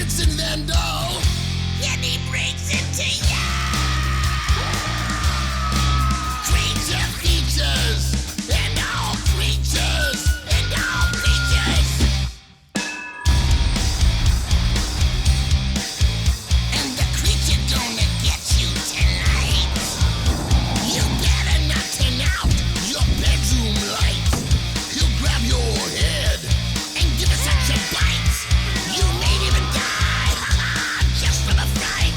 Vincent Van Dahl, and he breaks into ya. Creature features, and all creatures, and all creatures. And the creature gonna get you tonight. You better not turn out your bedroom light. He'll grab your head and give it such a bite. You may even die, just from a fright.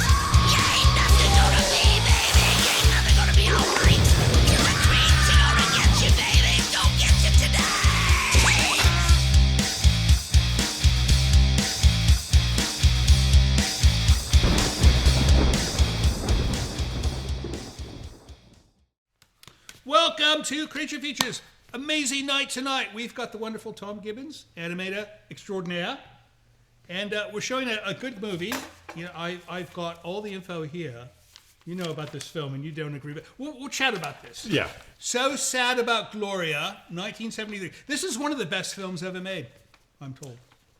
You ain't nothing gonna be, baby. You ain't nothing gonna be alright. Killer creature gonna get you, baby. Don't get you tonight. Welcome to Creature Features. Amazing night tonight. We've got the wonderful Tom Gibbons, animator extraordinaire, and we're showing a good movie. You know, I've got all the info here. You know about this film, and you don't agree, but we'll chat about this. Yeah. So Sad About Gloria, 1973. This is one of the best films ever made, I'm told.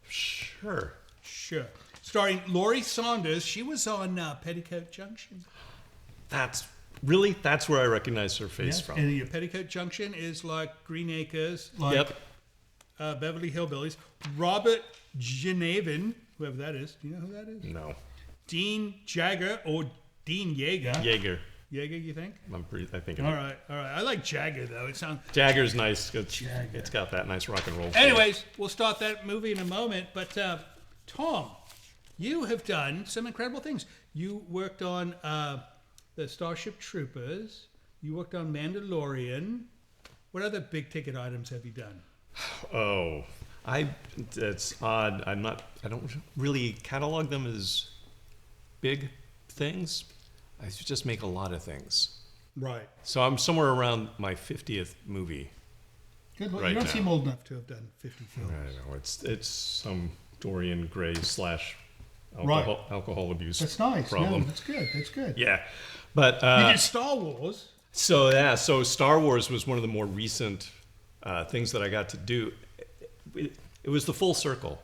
Sure. Sure. Starring Laurie Saunders. She was on Petticoat Junction. That's where I recognize her face from. And your Petticoat Junction is like Green Acres, like Beverly Hillbillies. Robert Ginnaven, whoever that is. Do you know who that is? No. Dean Jagger or Dean Yeager. Jaeger. Yeager, you think? I think. All right. I like Jagger though. It sounds. Jagger's nice. Jagger. It's got that nice rock and roll. Anyways, we'll start that movie in a moment. But Tom, you have done some incredible things. You worked on the Starship Troopers. You worked on Mandalorian. What other big ticket items have you done? Oh, it's odd. I don't really catalog them as big things. I just make a lot of things. Right. So I'm somewhere around my 50th movie. Good. Right you don't now. seem old enough to have done 50 films. I know it's some Dorian Gray / Right. alcohol abuse. That's nice. Problem. No, that's good. That's good. Yeah, but You did Star Wars. So Star Wars was one of the more recent things that I got to do. It was the full circle.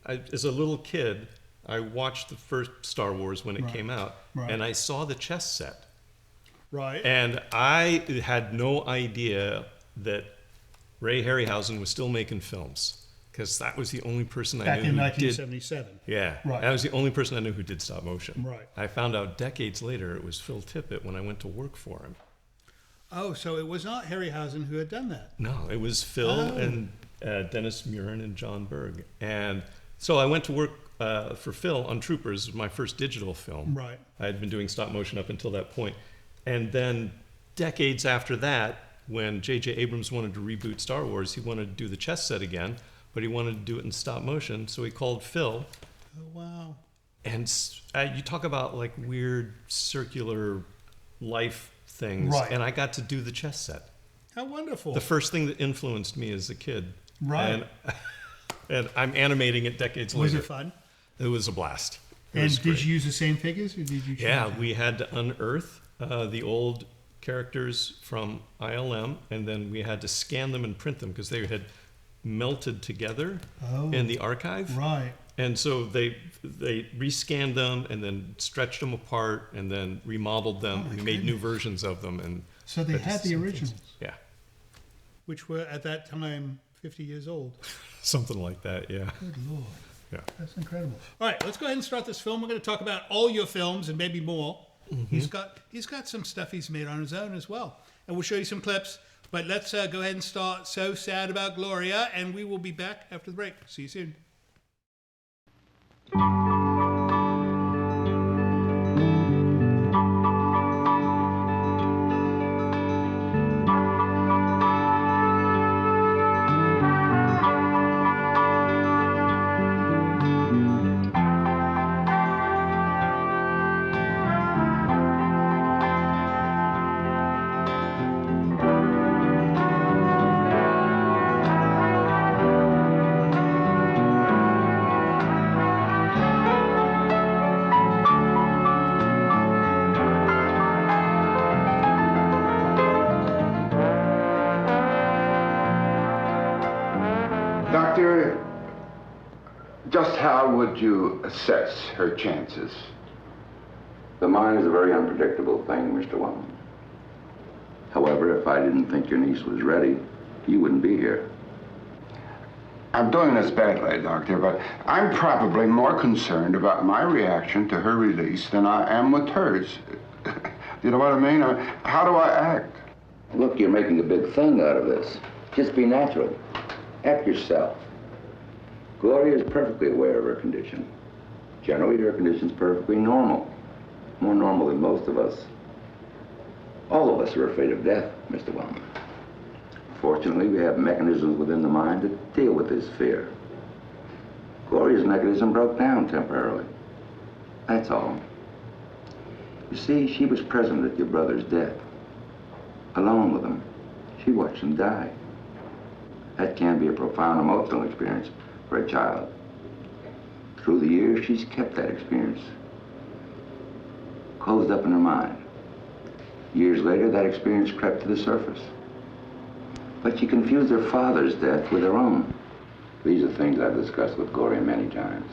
As a little kid, I watched the first Star Wars when it came out, and I saw the chess set. Right. And I had no idea that Ray Harryhausen was still making films, because that was the only person I Back knew in who 1977. did. Yeah, Right. that was the only person I knew who did stop motion. Right. I found out decades later it was Phil Tippett when I went to work for him. Oh, so it was not Harryhausen who had done that. No, it was Phil and Dennis Murin and John Berg. And so I went to work for Phil on Troopers, my first digital film. Right. I had been doing stop motion up until that point. And then decades after that, when J.J. Abrams wanted to reboot Star Wars, he wanted to do the chess set again, but he wanted to do it in stop motion. So he called Phil. Oh, wow. And you talk about like weird circular life things. Right. And I got to do the chess set. How wonderful. The first thing that influenced me as a kid. Right. And I'm animating it decades later. Was it fun? It was a blast. It And was did great. you use the same figures, or did you change Yeah, them? we had to unearth the old characters from ILM, and then we had to scan them and print them because they had melted together in the archive. Right. And so they rescanned them and then stretched them apart and then remodeled them. my We made new goodness. versions of them, and So they that's had the something. originals, Yeah, which were at that time 50 years old. something like that. Yeah, Good Lord. yeah. That's incredible. All right, let's go ahead and start this film. We're going to talk about all your films and maybe more. Mm-hmm. He's got some stuff he's made on his own as well. And we'll show you some clips. But let's go ahead and start So Sad About Gloria, and we will be back after the break. See you soon. Just how would you assess her chances? The mind is a very unpredictable thing, Mr. Wellman. However, if I didn't think your niece was ready, you wouldn't be here. I'm doing this badly, Doctor, but I'm probably more concerned about my reaction to her release than I am with hers. You know what I mean? How do I act? Look, you're making a big thing out of this. Just be natural. Act yourself. Gloria is perfectly aware of her condition. Generally, her condition's perfectly normal. More normal than most of us. All of us are afraid of death, Mr. Wellman. Fortunately, we have mechanisms within the mind to deal with this fear. Gloria's mechanism broke down temporarily. That's all. You see, she was present at your brother's death. Alone with him. She watched him die. That can be a profound emotional experience for a child. Through the years, she's kept that experience closed up in her mind. Years later, that experience crept to the surface. But she confused her father's death with her own. These are things I've discussed with Gloria many times.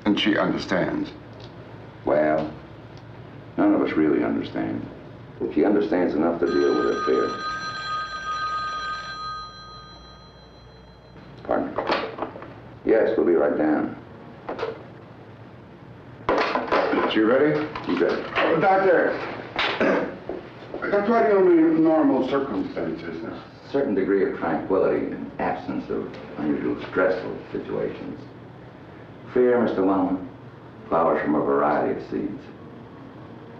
And she understands. Well, none of us really understand. But she understands enough to deal with her fear. Pardon me. Yes, we'll be right down. She ready? She's ready. Doctor, what do you mean normal circumstances now? A certain degree of tranquility and absence of unusual stressful situations. Fear, Mr. Wellman, flowers from a variety of seeds.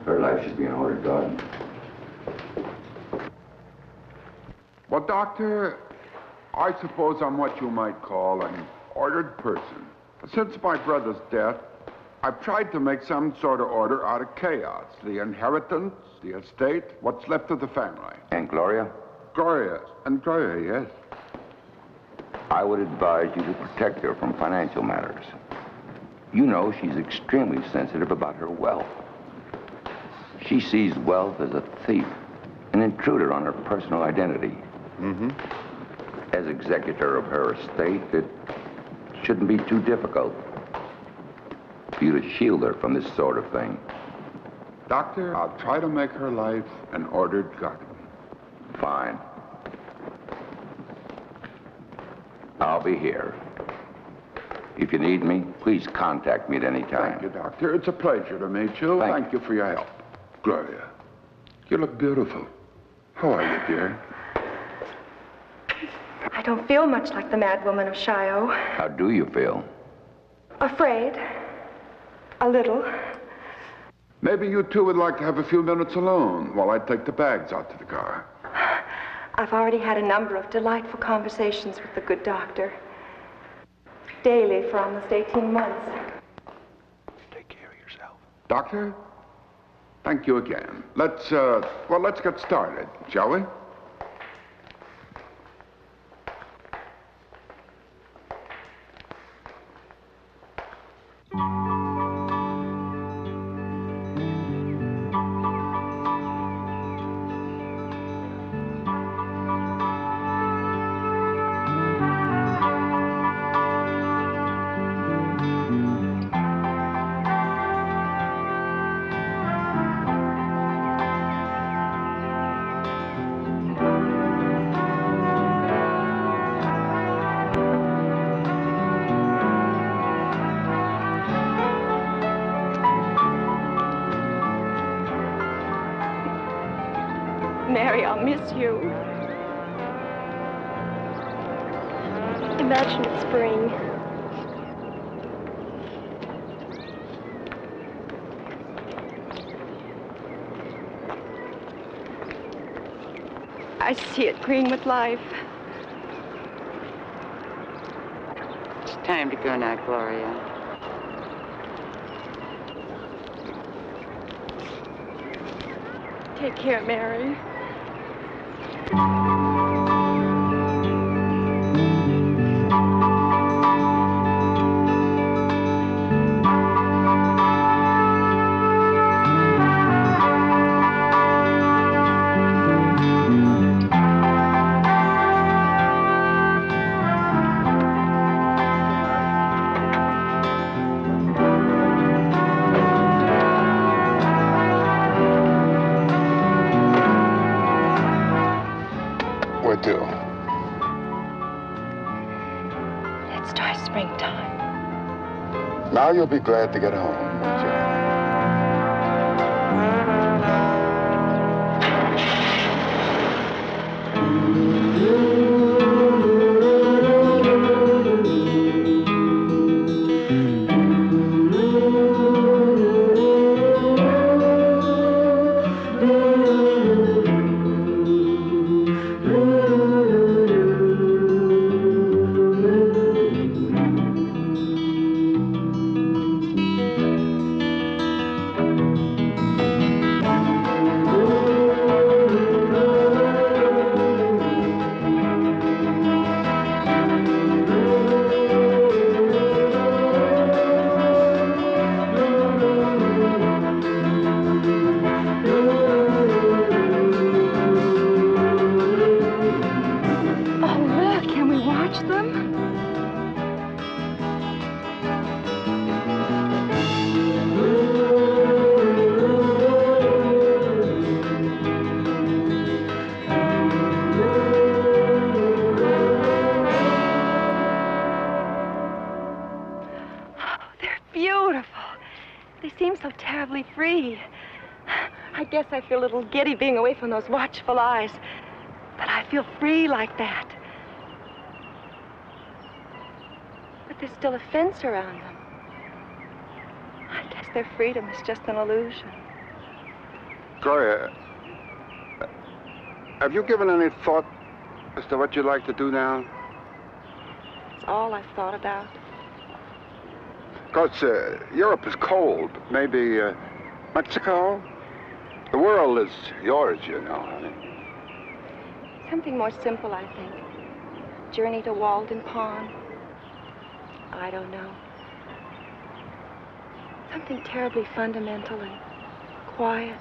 Her life should be an ordered garden. Well, Doctor, I suppose I'm what you might call an ordered person. Since my brother's death, I've tried to make some sort of order out of chaos. The inheritance, the estate, what's left of the family. And Gloria? Gloria, yes. I would advise you to protect her from financial matters. You know she's extremely sensitive about her wealth. She sees wealth as a thief, an intruder on her personal identity. Mm-hmm. As executor of her estate, it shouldn't be too difficult for you to shield her from this sort of thing. Doctor, I'll try to make her life an ordered garden. Fine. I'll be here. If you need me, please contact me at any time. Thank you, Doctor. It's a pleasure to meet you. Thank you for your help. Gloria, you look beautiful. How are you, dear? I don't feel much like the mad woman of Shio. How do you feel? Afraid. A little. Maybe you two would like to have a few minutes alone while I take the bags out to the car. I've already had a number of delightful conversations with the good doctor. Daily for almost 18 months. Take care of yourself. Doctor, thank you again. Let's get started, shall we? Mary, I'll miss you. Imagine it's spring. I see it green with life. It's time to go now, Gloria. Take care, Mary. Now you'll be glad to get home, won't you? Guess I feel a little giddy being away from those watchful eyes. But I feel free like that. But there's still a fence around them. I guess their freedom is just an illusion. Gloria, have you given any thought as to what you'd like to do now? It's all I've thought about. Because Europe is cold. Maybe Mexico? The world is yours, you know, honey. Something more simple, I think. Journey to Walden Pond. I don't know. Something terribly fundamental and quiet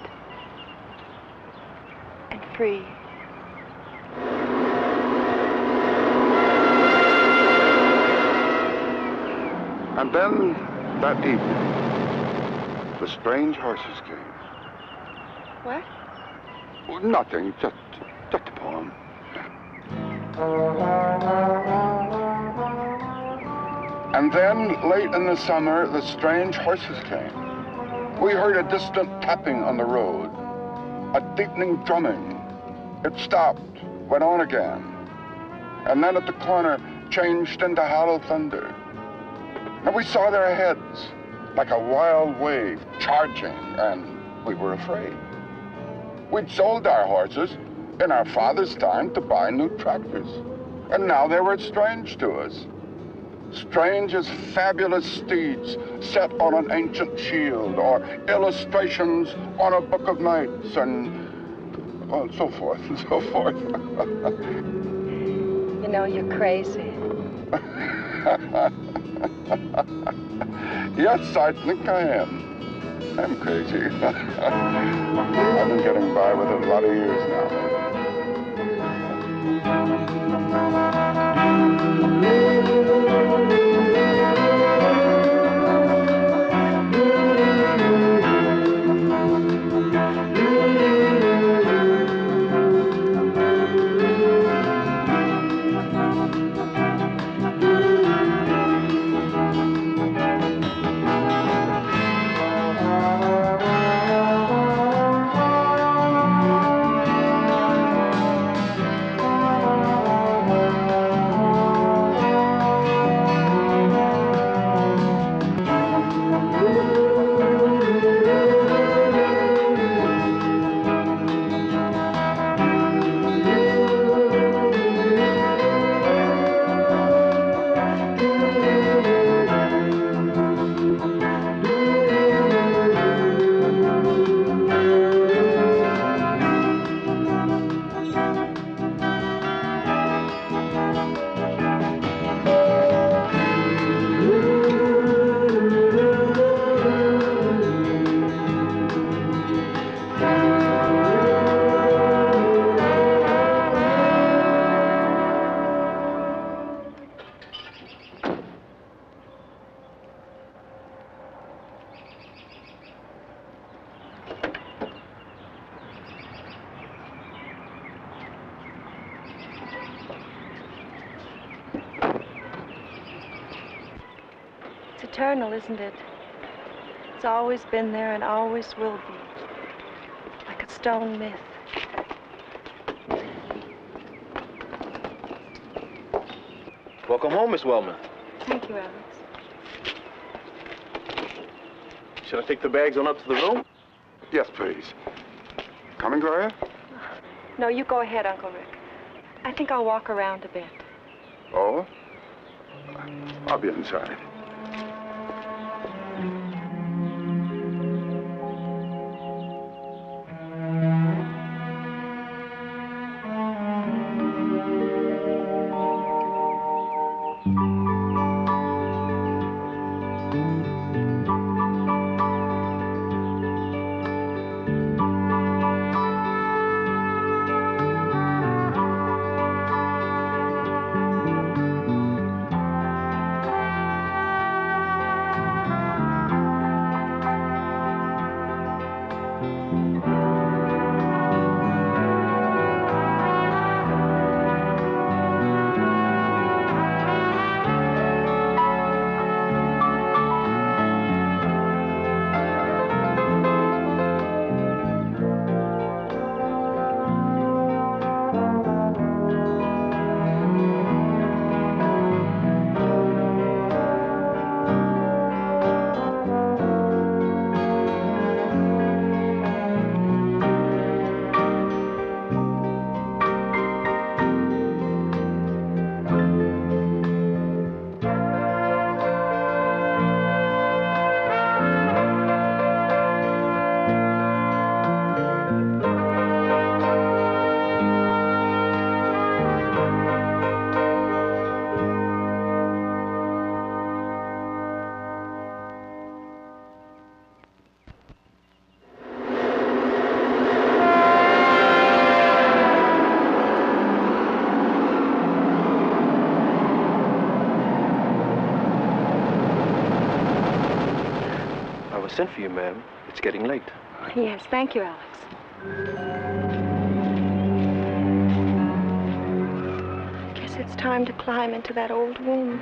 and free. And then, that evening, the strange horses came. What? Well, nothing, just a poem. And then, late in the summer, the strange horses came. We heard a distant tapping on the road, a deepening drumming. It stopped, went on again, and then at the corner changed into hollow thunder. And we saw their heads, like a wild wave charging, and we were afraid. We'd sold our horses in our father's time to buy new tractors. And now they were strange to us. Strange as fabulous steeds set on an ancient shield, or illustrations on a book of nights, and so forth and so forth. You know, you're crazy. Yes, I think I am. I'm crazy. I've been getting by with it a lot of years now. eternal, isn't it? It's always been there and always will be. Like a stone myth. Welcome home, Miss Wellman. Thank you, Alex. Should I take the bags on up to the room? Yes, please. Coming, Gloria? No, you go ahead, Uncle Rick. I think I'll walk around a bit. Oh? I'll be inside. Sent for you, ma'am. It's getting late. Yes, thank you, Alex. Guess it's time to climb into that old womb.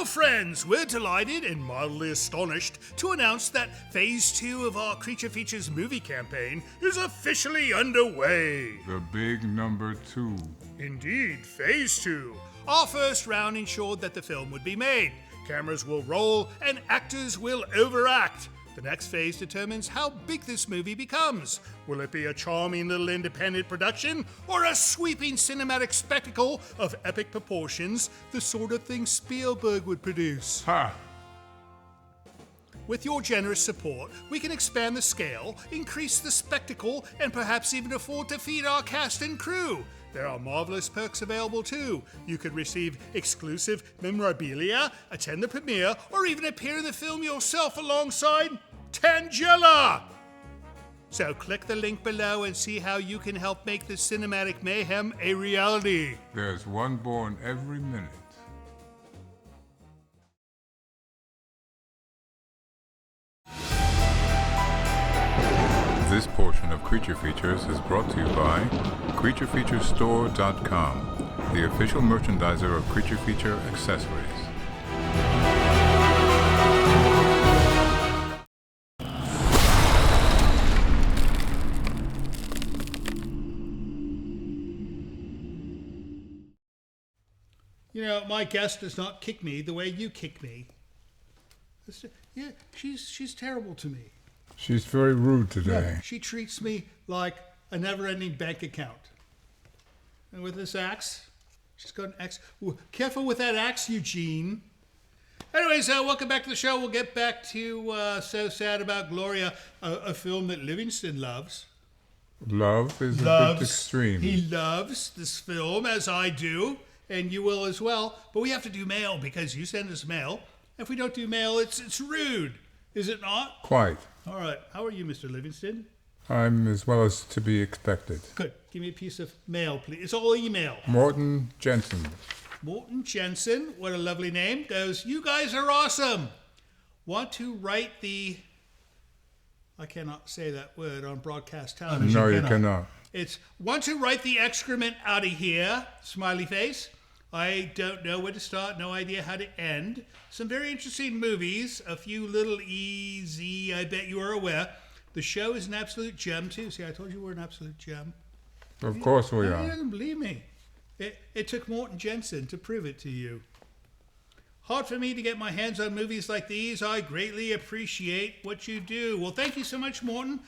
Friends, we're delighted and mildly astonished to announce that Phase 2 of our Creature Features movie campaign is officially underway. The big number 2. Indeed, Phase 2. Our first round ensured that the film would be made. Cameras will roll and actors will overact. The next phase determines how big this movie becomes. Will it be a charming little independent production or a sweeping cinematic spectacle of epic proportions, the sort of thing Spielberg would produce? Ha! With your generous support, we can expand the scale, increase the spectacle, and perhaps even afford to feed our cast and crew. There are marvelous perks available too. You could receive exclusive memorabilia, attend the premiere, or even appear in the film yourself alongside Tangela! So click the link below and see how you can help make the cinematic mayhem a reality. There's one born every minute. This portion of Creature Features is brought to you by CreatureFeatureStore.com, the official merchandiser of Creature Feature accessories. You know, my guest does not kick me the way you kick me. Yeah, she's terrible to me. She's very rude today. Yeah, she treats me like a never-ending bank account. And with this axe, she's got an axe. Ooh, careful with that axe, Eugene. Anyways, welcome back to the show. We'll get back to So Sad About Gloria, a film that Livingston loves. Love is a bit extreme. He loves this film, as I do, and you will as well. But we have to do mail because you send us mail. If we don't do mail, it's rude. Is it not? Quite. All right. How are you, Mr. Livingston? I'm as well as to be expected. Good. Give me a piece of mail, please. It's all email. Morton Jensen. Morton Jensen, what a lovely name, goes, "You guys are awesome. Want to write the..." I cannot say that word on broadcast television. No, you cannot. It's, "Want to write the excrement out of here," smiley face. "I don't know where to start, no idea how to end. Some very interesting movies, a few little easy, I bet you are aware. The show is an absolute gem too." See, I told you we're an absolute gem. Of course we You are. didn't believe me. It took Morton Jensen to prove it to you. "Hard for me to get my hands on movies like these. I greatly appreciate what you do." Well, thank you so much, Morton.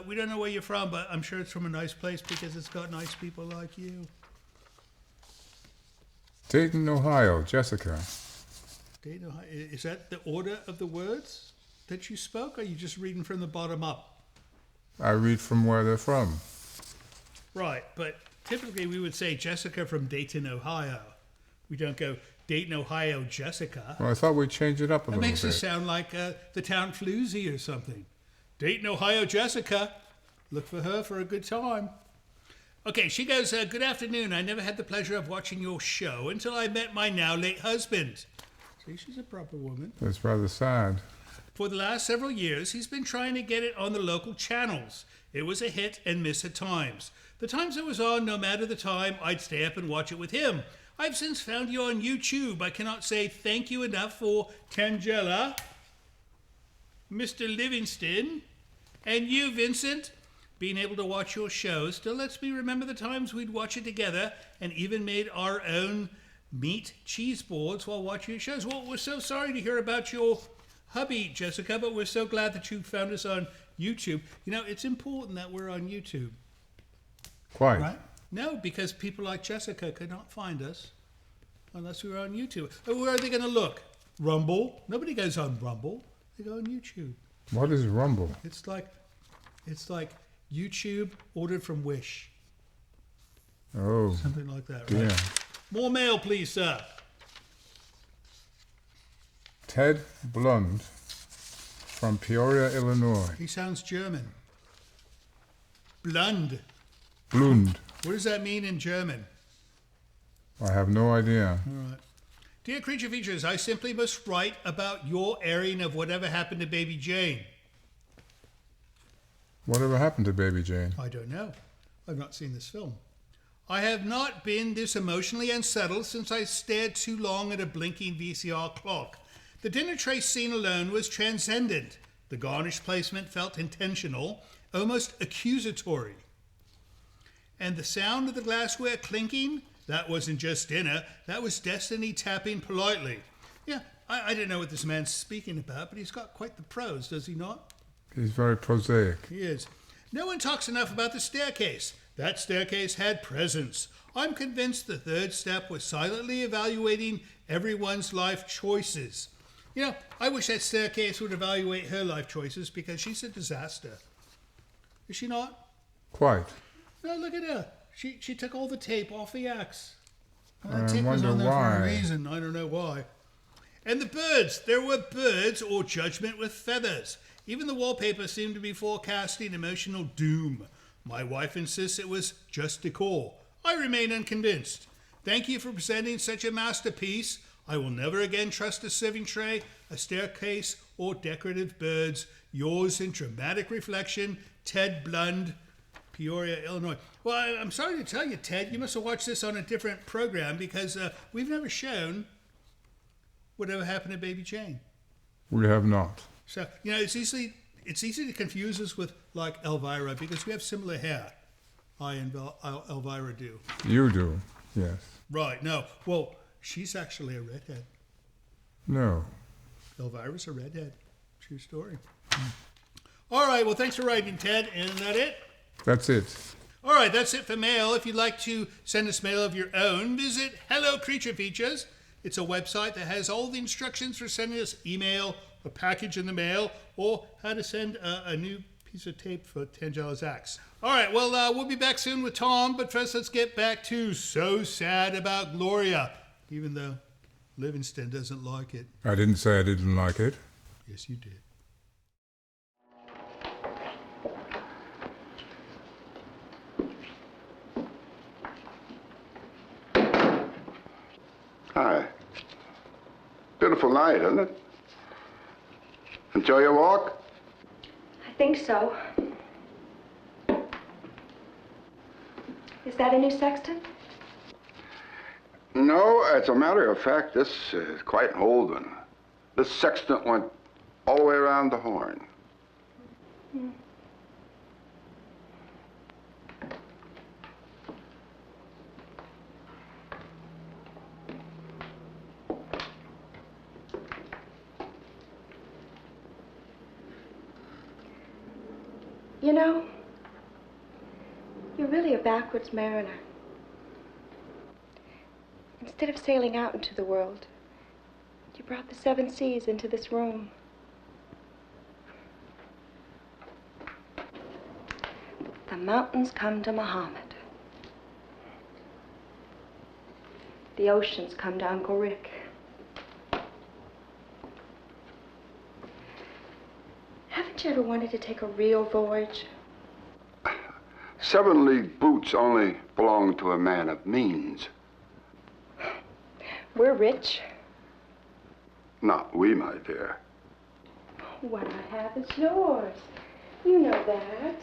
We don't know where you're from, but I'm sure it's from a nice place because it's got nice people like you. Dayton, Ohio, Jessica. Dayton, Ohio. Is that the order of the words that you spoke, or are you just reading from the bottom up? I read from where they're from. Right, but typically we would say Jessica from Dayton, Ohio. We don't go Dayton, Ohio, Jessica. Well, I thought we'd change it up a That little makes bit. it sound like the town floozy or something. Dayton, Ohio, Jessica. Look for her for a good time. Okay, she goes, "Good afternoon. I never had the pleasure of watching your show until I met my now late husband." See, she's a proper woman. That's rather sad. "For the last several years, he's been trying to get it on the local channels. It was a hit and miss at times. The times it was on, no matter the time, I'd stay up and watch it with him. I've since found you on YouTube. I cannot say thank you enough for Tangela, Mr. Livingston, and you, Vincent. Being able to watch your show still lets me remember the times we'd watch it together and even made our own meat cheese boards while watching your shows." Well, we're so sorry to hear about your hubby, Jessica, but we're so glad that you found us on YouTube. You know, it's important that we're on YouTube. Quite. Right? No, because people like Jessica could not find us unless we were on YouTube. Where are they going to look? Rumble? Nobody goes on Rumble. They go on YouTube. What is Rumble? It's like YouTube ordered from Wish. Oh, Something like that, dear. right? More mail, please, sir. Ted Blund from Peoria, Illinois. He sounds German. Blund. Blund. What does that mean in German? I have no idea. All right. "Dear Creature Features, I simply must write about your airing of Whatever Happened to Baby Jane." Whatever happened to Baby Jane? I don't know. I've not seen this film. "I have not been this emotionally unsettled since I stared too long at a blinking VCR clock. The dinner tray scene alone was transcendent. The garnish placement felt intentional, almost accusatory. And the sound of the glassware clinking, that wasn't just dinner, that was destiny tapping politely." Yeah, I don't know what this man's speaking about, but he's got quite the prose, does he not? He's very prosaic. He is. "No one talks enough about the staircase. That staircase had presence. I'm convinced the third step was silently evaluating everyone's life choices." You know, I wish that staircase would evaluate her life choices because she's a disaster. Is she not? Quite. No, look at her. She took all the tape off the axe. And I that tape was wonder on there for a why. reason. I don't know why. "And the birds. There were birds or judgment with feathers. Even the wallpaper seemed to be forecasting emotional doom. My wife insists it was just decor. I remain unconvinced. Thank you for presenting such a masterpiece. I will never again trust a serving tray, a staircase, or decorative birds. Yours in dramatic reflection, Ted Blund, Peoria, Illinois." Well, I'm sorry to tell you, Ted, you must have watched this on a different program because we've never shown Whatever Happened to Baby Jane. We have not. So, you know, it's easy to confuse us with, like, Elvira because we have similar hair. I and Elvira do. You do, yes. Right, no. Well, she's actually a redhead. No. Elvira's a redhead. True story. All right, well, thanks for writing, Ted. Isn't that it? That's it. All right, that's it for mail. If you'd like to send us mail of your own, visit Hello Creature Features. It's a website that has all the instructions for sending us email, a package in the mail, or how to send a new piece of tape for Tangela's axe. All right, well, we'll be back soon with Tom, but first let's get back to So Sad About Gloria, even though Livingston doesn't like it. I didn't say I didn't like it. Yes, you did. Beautiful night, isn't it? Enjoy your walk? I think so. Is that a new sextant? No, as a matter of fact, this is quite an old one. This sextant went all the way around the horn. Hmm. You know, you're really a backwards mariner. Instead of sailing out into the world, you brought the 7 seas into this room. The mountains come to Muhammad. The oceans come to Uncle Rick. Haven't you ever wanted to take a real voyage? 7-league boots only belong to a man of means. We're rich. Not we, my dear. What I have is yours. You know that.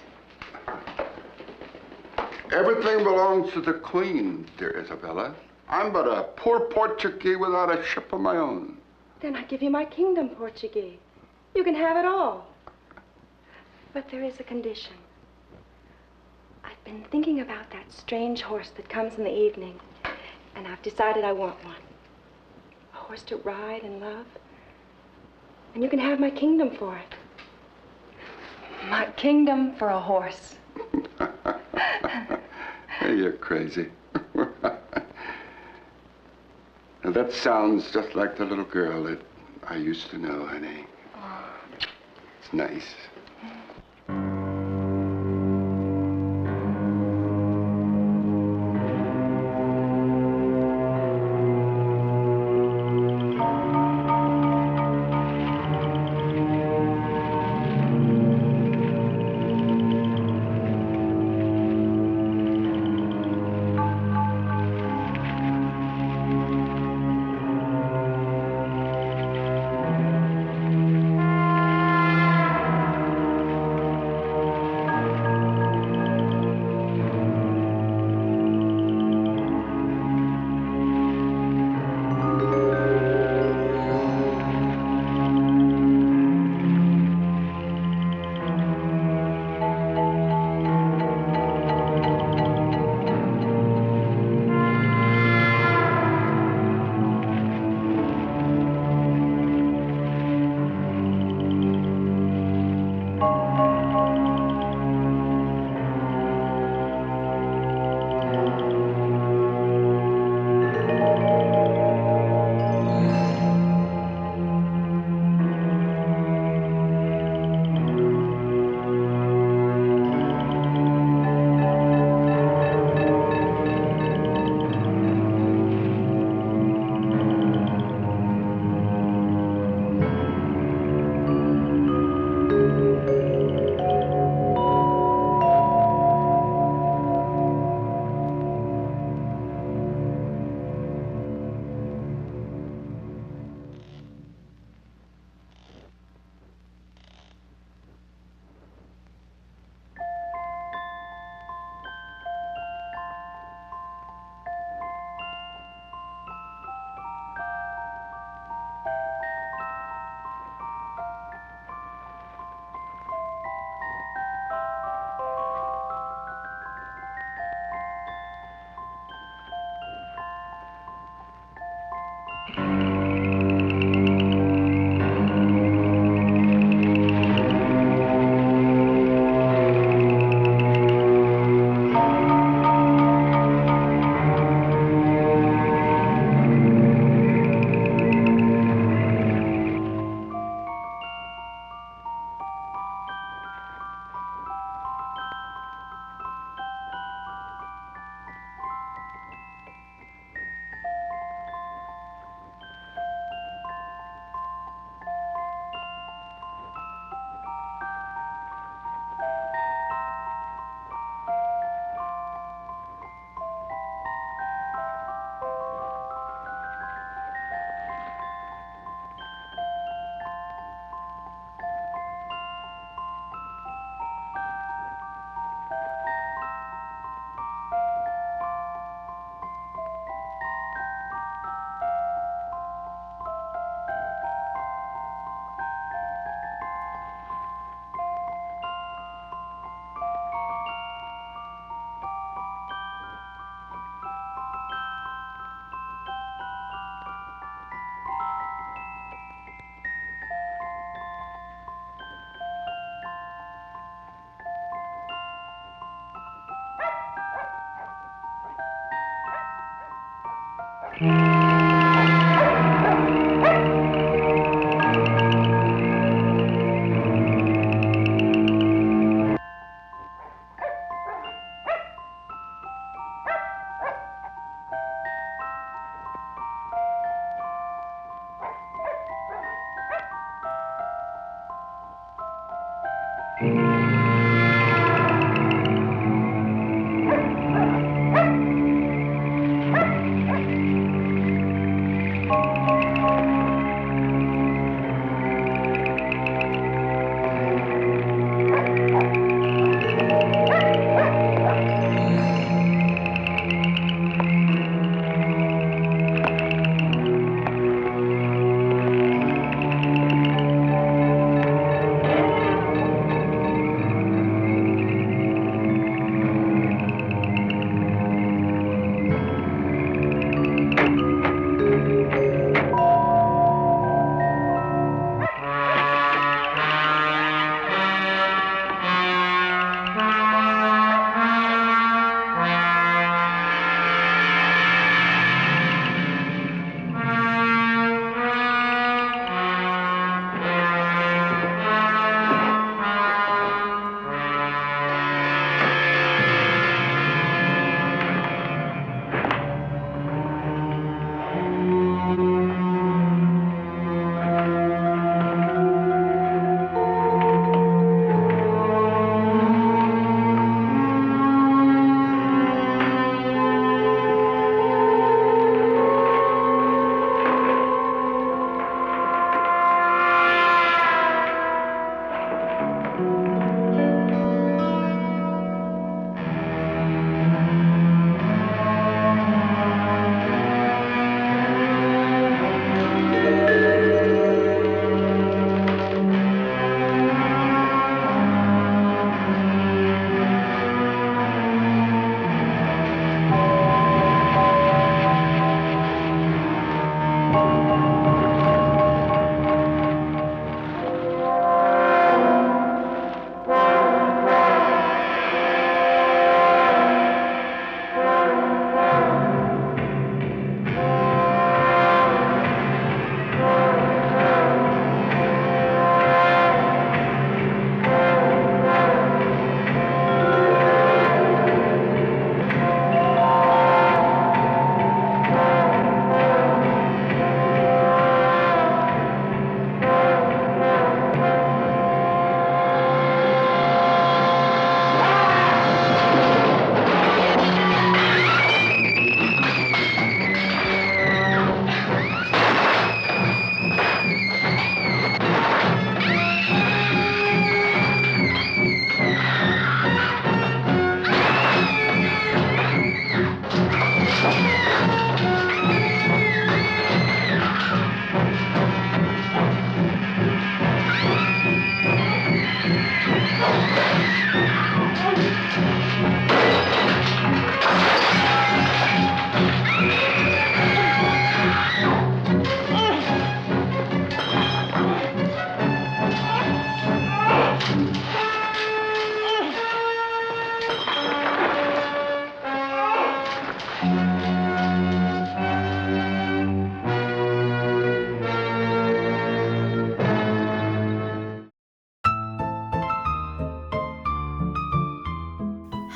Everything belongs to the Queen, dear Isabella. I'm but a poor Portuguese without a ship of my own. Then I give you my kingdom, Portuguese. You can have it all. But there is a condition. I've been thinking about that strange horse that comes in the evening, and I've decided I want one. A horse to ride and love. And you can have my kingdom for it. My kingdom for a horse. Hey, you're crazy. Now, that sounds just like the little girl that I used to know, honey. Oh. It's nice.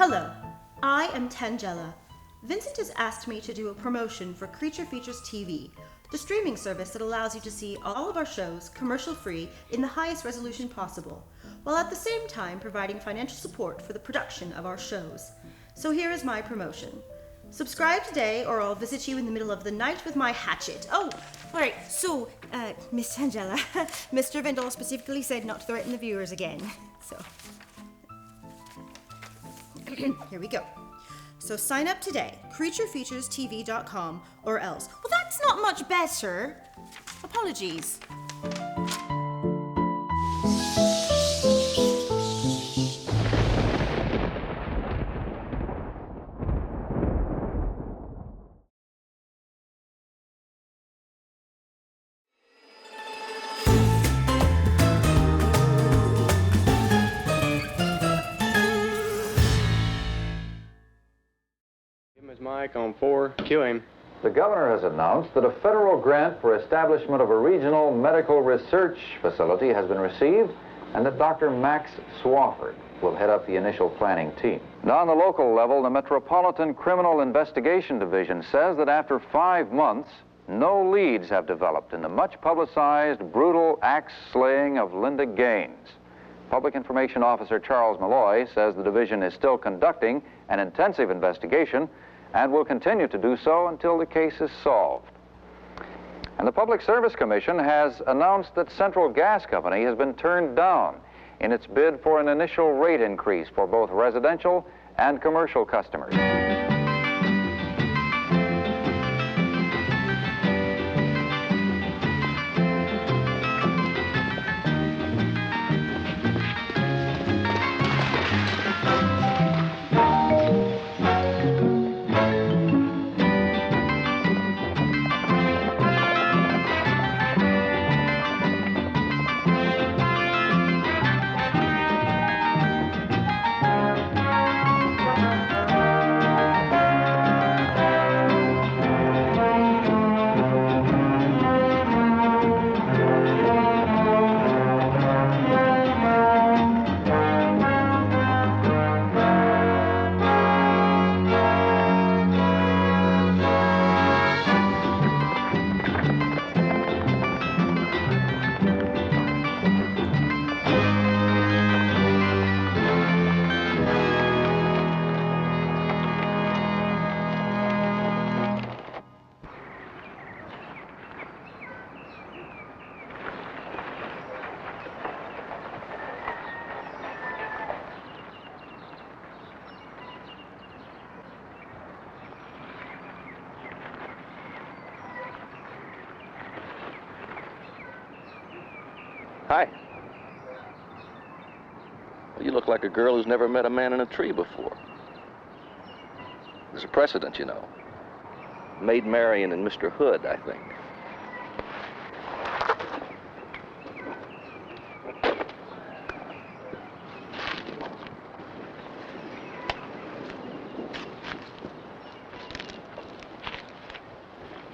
Hello, I am Tangela. Vincent has asked me to do a promotion for Creature Features TV, the streaming service that allows you to see all of our shows commercial-free in the highest resolution possible, while at the same time providing financial support for the production of our shows. So here is my promotion. Subscribe today or I'll visit you in the middle of the night with my hatchet. Oh, all right, so, Miss Tangela, Mr. Vindle specifically said not to threaten the viewers again, so... Here we go. So sign up today, creaturefeaturestv.com or else. Well, that's not much better. Apologies. Give him his mic on 4. Cue him. The governor has announced that a federal grant for establishment of a regional medical research facility has been received, and that Dr. Max Swafford will head up the initial planning team. Now, on the local level, the Metropolitan Criminal Investigation Division says that after 5 months, no leads have developed in the much-publicized, brutal axe slaying of Linda Gaines. Public Information Officer Charles Malloy says the division is still conducting an intensive investigation and will continue to do so until the case is solved. And the Public Service Commission has announced that Central Gas Company has been turned down in its bid for an initial rate increase for both residential and commercial customers. Hi. Well, you look like a girl who's never met a man in a tree before. There's a precedent, you know. Maid Marian and Mr. Hood, I think.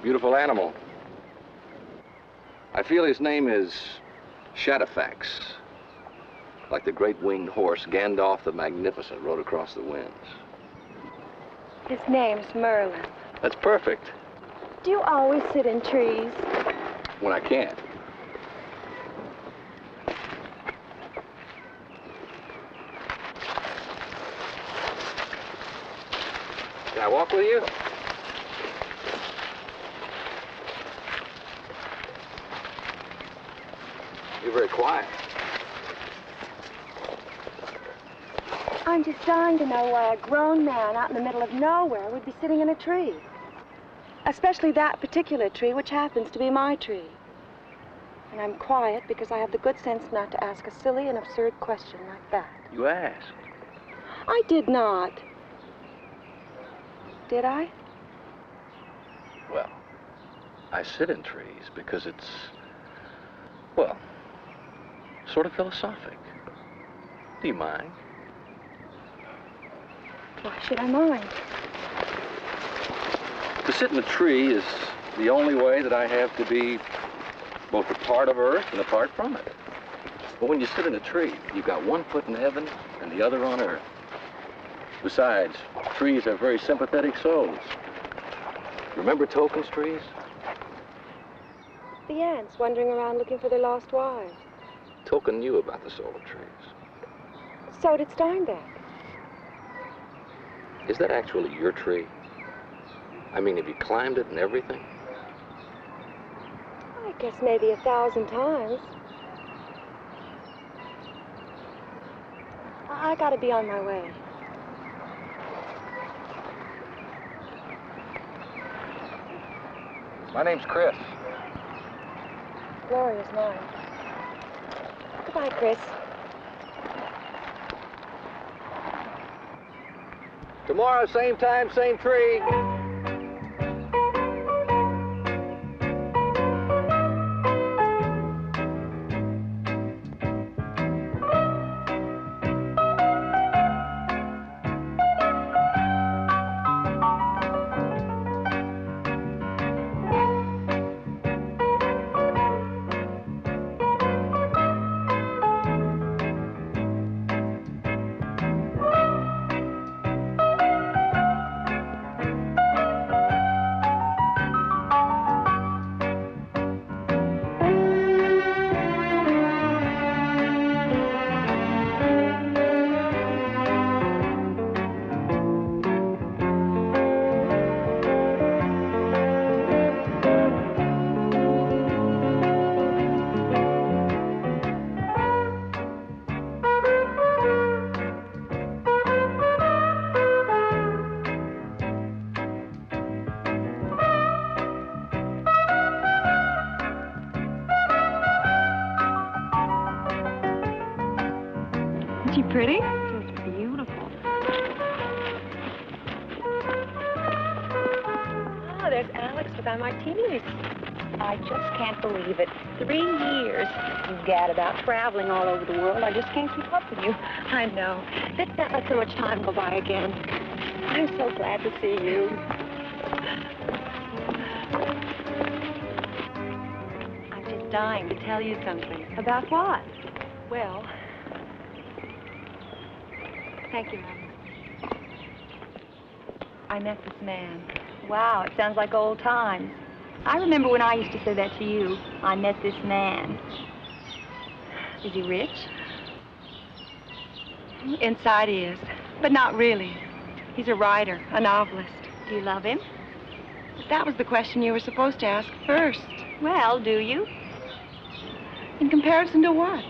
Beautiful animal. I feel his name is Shadowfax, like the great winged horse Gandalf the Magnificent rode across the winds. His name's Merlin. That's perfect. Do you always sit in trees? When I can. Can I walk with you? You're very quiet. I'm just dying to know why a grown man out in the middle of nowhere would be sitting in a tree. Especially that particular tree, which happens to be my tree. And I'm quiet because I have the good sense not to ask a silly and absurd question like that. You asked. I did not. Did I? Well, I sit in trees because it's, well, sort of philosophic. Do you mind? Why should I mind? To sit in a tree is the only way that I have to be both a part of Earth and apart from it. But when you sit in a tree, you've got one foot in heaven and the other on Earth. Besides, trees have very sympathetic souls. Remember Tolkien's trees? The ants wandering around looking for their lost wives. Tolkien knew about the soul of trees. So did Steinbeck. Is that actually your tree? I mean, have you climbed it and everything? I guess maybe 1,000 times. I gotta be on my way. My name's Chris. Gloria's mine. Goodbye, Chris. Tomorrow, same time, same tree. she pretty? She's beautiful. Oh, there's Alex with our martinis. I just can't believe it. 3 years you gad about traveling all over the world. I just can't keep up with you. I know. Let's not let so much time go by again. I'm so glad to see you. I'm just dying to tell you something. About what? Well, thank you, Mom. I met this man. Wow, it sounds like old times. I remember when I used to say that to you. I met this man. Is he rich? Inside he is, but not really. He's a writer, a novelist. Do you love him? But that was the question you were supposed to ask first. Well, do you? In comparison to what?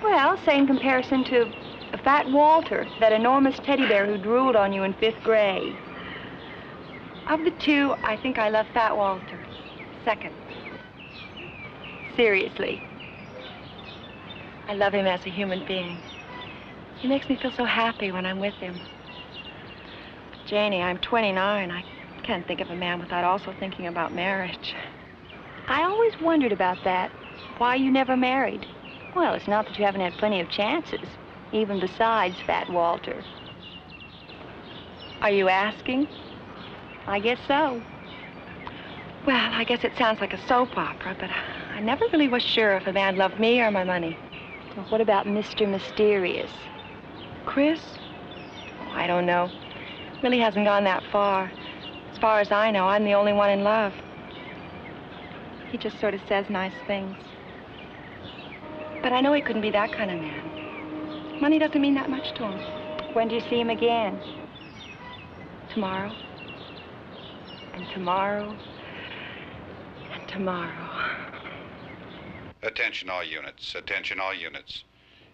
Well, say in comparison to a Fat Walter, that enormous teddy bear who drooled on you in 5th grade. Of the two, I think I love Fat Walter. Second. Seriously. I love him as a human being. He makes me feel so happy when I'm with him. Janie, I'm 29. I can't think of a man without also thinking about marriage. I always wondered about that. Why you never married? Well, it's not that you haven't had plenty of chances, even besides Fat Walter. Are you asking? I guess so. Well, I guess it sounds like a soap opera, but I never really was sure if a man loved me or my money. Well, what about Mr. Mysterious? Chris? Oh, I don't know. Really hasn't gone that far. As far as I know, I'm the only one in love. He just sort of says nice things. But I know he couldn't be that kind of man. Money doesn't mean that much to him. When do you see him again? Tomorrow. And tomorrow. And tomorrow. Attention all units. Attention all units.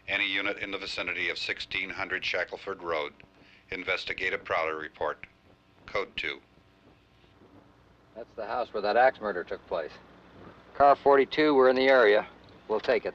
Any unit in the vicinity of 1600 Shackleford Road. Investigate a Prowler report. Code 2. That's the house where that axe murder took place. Car 42, we're in the area. We'll take it.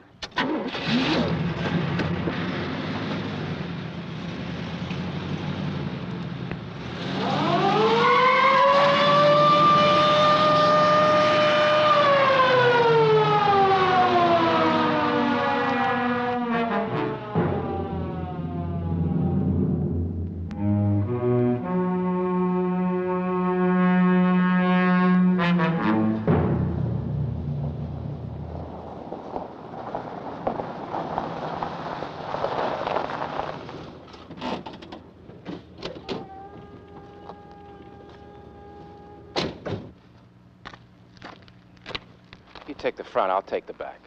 Take the front, I'll take the back.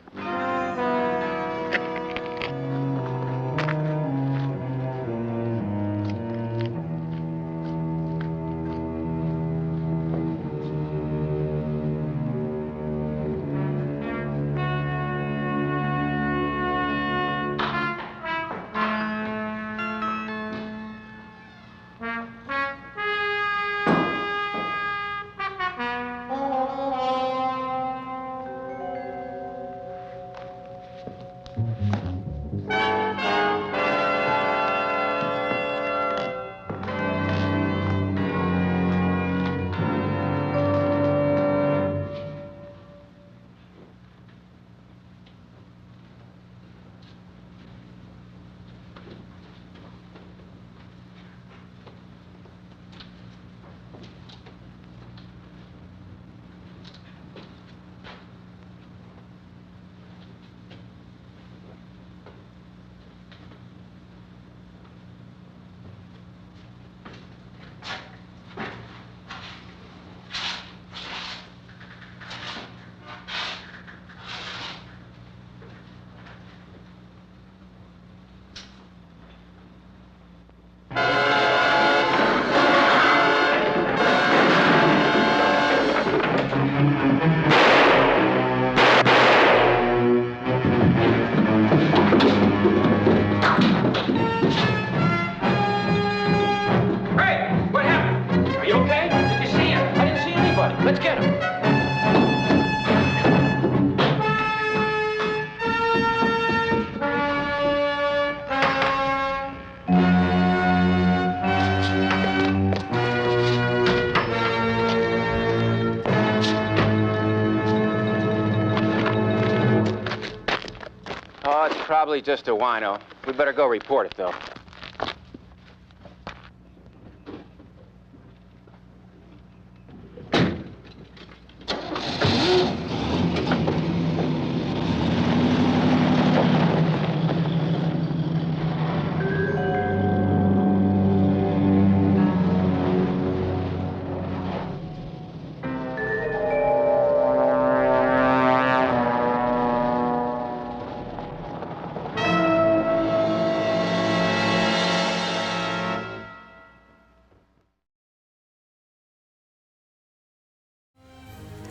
Probably just a wino. We better go report it, though.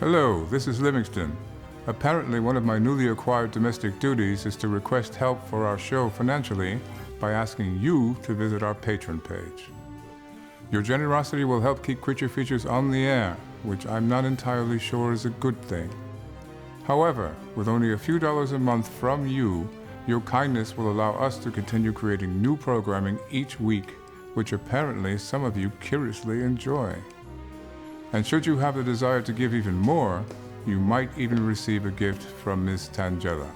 Hello, this is Livingston. Apparently, one of my newly acquired domestic duties is to request help for our show financially by asking you to visit our Patreon page. Your generosity will help keep Creature Features on the air, which I'm not entirely sure is a good thing. However, with only a few dollars a month from you, your kindness will allow us to continue creating new programming each week, which apparently some of you curiously enjoy. And should you have the desire to give even more, you might even receive a gift from Miss Tangella.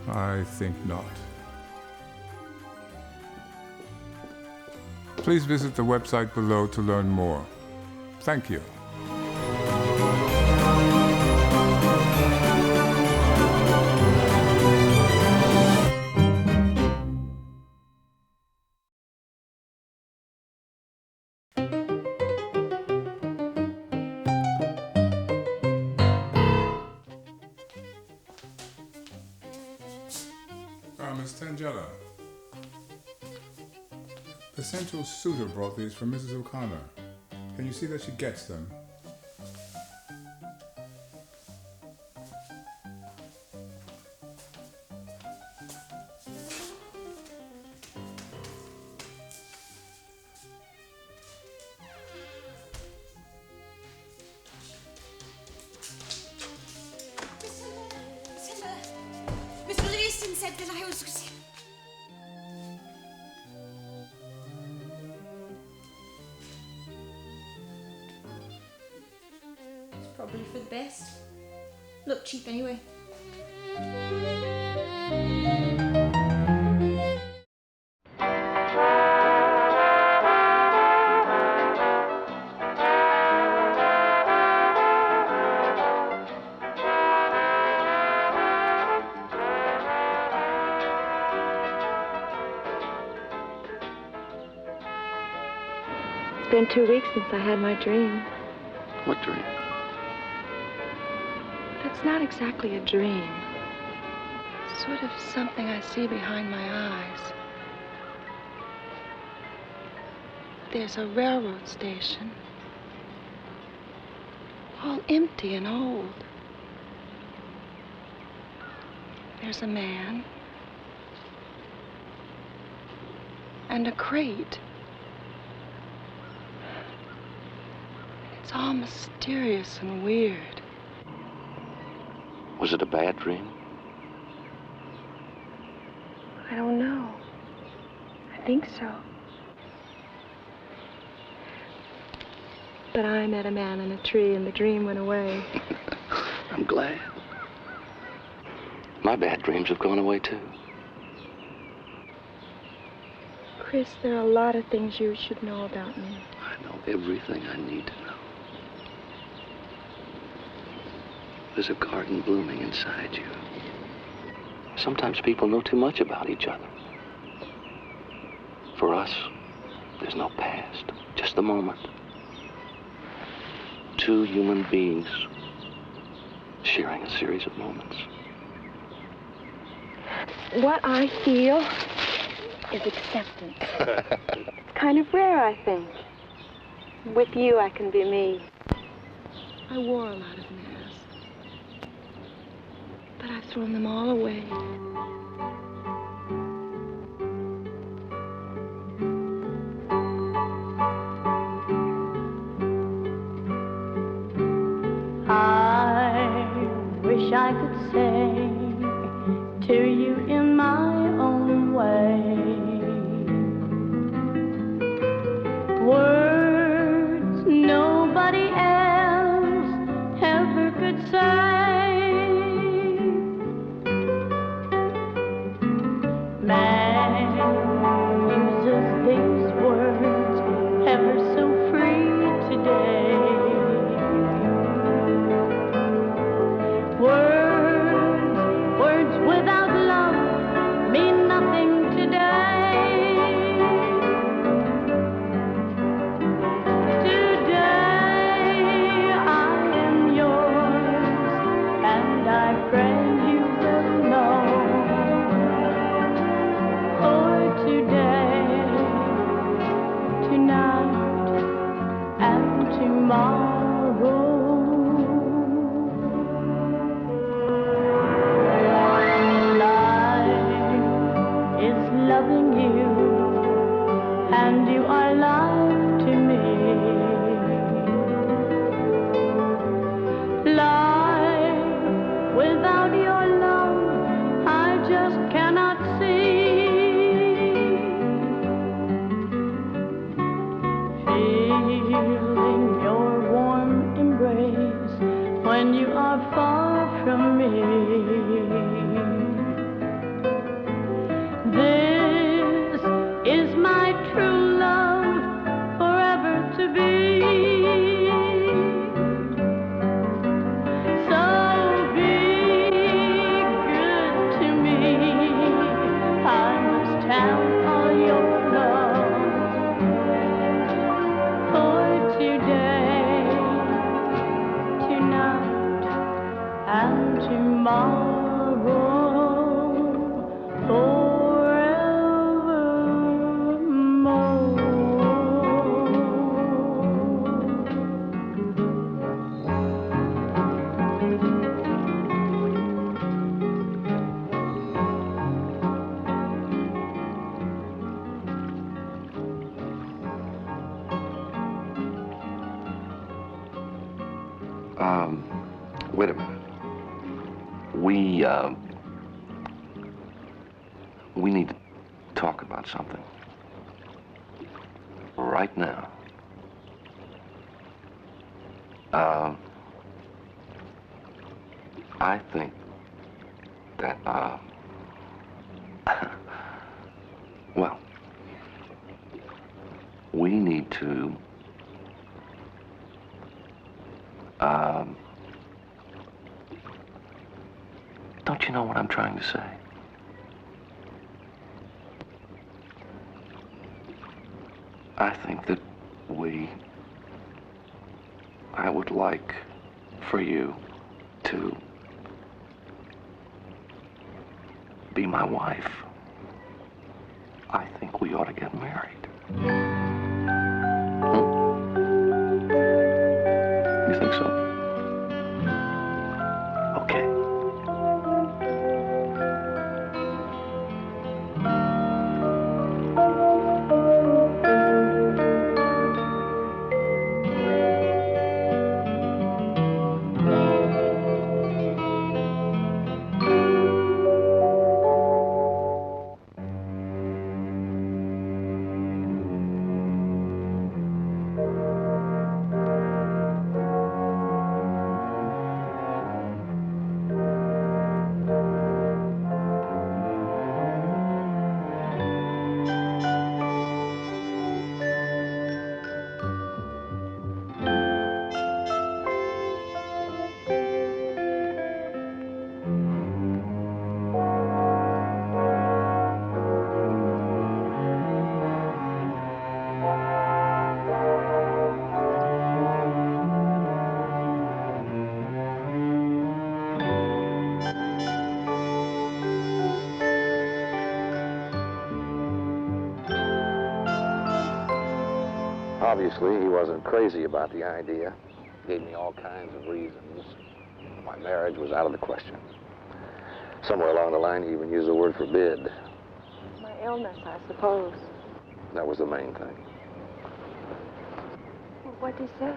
I think not. Please visit the website below to learn more. Thank you. Miss Tangella. The central suitor brought these from Mrs. O'Connor. Can you see that she gets them? Said that I was... It's probably for the best. Look cheap anyway. It's been 2 weeks since I had my dream. What dream? But it's not exactly a dream. It's sort of something I see behind my eyes. There's a railroad station, all empty and old. There's a man and a crate. It's all mysterious and weird. Was it a bad dream? I don't know. I think so. But I met a man in a tree and the dream went away. I'm glad. My bad dreams have gone away too. Chris, there are a lot of things you should know about me. I know everything I need to know. There's a garden blooming inside you. Sometimes people know too much about each other. For us, there's no past, just the moment. Two human beings sharing a series of moments. What I feel is acceptance. It's kind of rare, I think. With you, I can be me. I wore a lot of masks, but I've thrown them all away. I wish I could say to you in my own way words nobody else ever could say. without your love, I just cannot see. Feeling your warm embrace when you are far from me. This is my true love, forever to be. So be good to me. I must have all your love for today, tonight, and tomorrow, Wait a minute. We need to talk about something. Right now. I think that, well, we need to, don't you know what I'm trying to say? I think that I would like for you to be my wife. I think we ought to get married. You think so? Okay. Obviously, he wasn't crazy about the idea. Gave me all kinds of reasons. My marriage was out of the question. Somewhere along the line, he even used the word forbid. My illness, I suppose. That was the main thing. Well, what'd he say?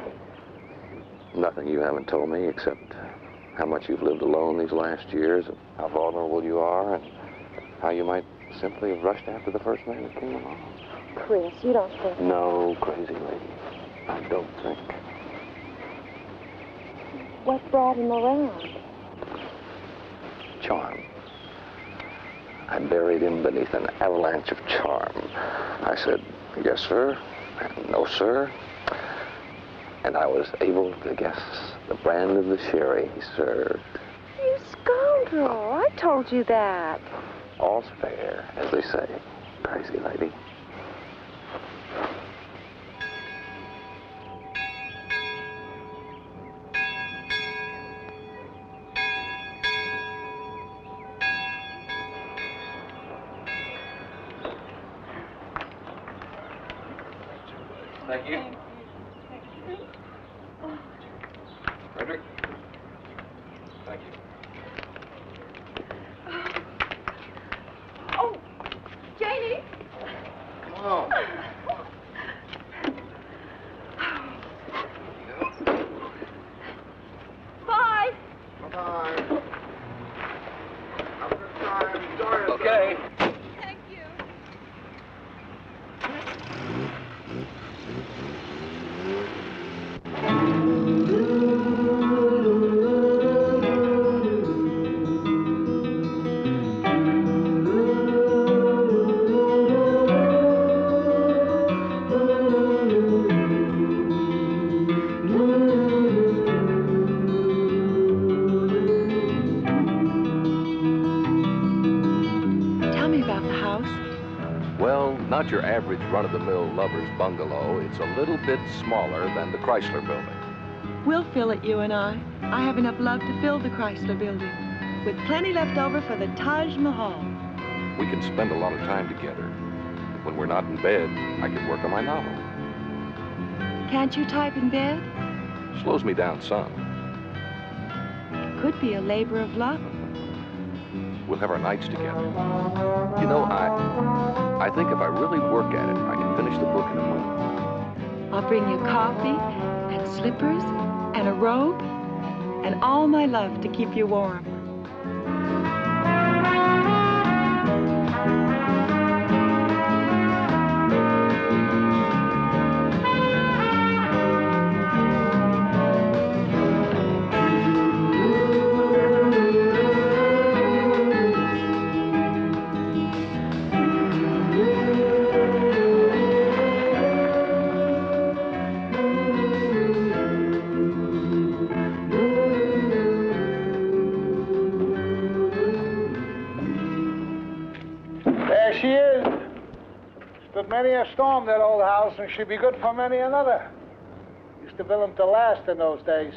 Nothing you haven't told me except how much you've lived alone these last years, and how vulnerable you are, and how you might simply have rushed after the first man that came along. Chris, you don't think... No, crazy lady. I don't think. What brought him around? Charm. I buried him beneath an avalanche of charm. I said, yes, sir, and no, sir. And I was able to guess the brand of the sherry he served. You scoundrel! I told you that. All's fair, as they say, crazy lady. Thank you. Fredrick? Thank you. Oh, Janie! Come on. Bye! Bye-bye. Okay. Thank you. Tell me about the house. Well, not your average run-of-the-mill lover's bungalow. It's a little bit smaller than the Chrysler Building. We'll fill it, you and I. I have enough love to fill the Chrysler Building, with plenty left over for the Taj Mahal. We can spend a lot of time together. When we're not in bed, I can work on my novel. Can't you type in bed? Slows me down some. It could be a labor of love. We'll have our nights together. You know, I think if I really work at it, I can finish the book in a month. I'll bring you coffee and slippers and a robe and all my love to keep you warm. There she is. Stood many a storm, that old house, and she'd be good for many another. Used to build them to last in those days.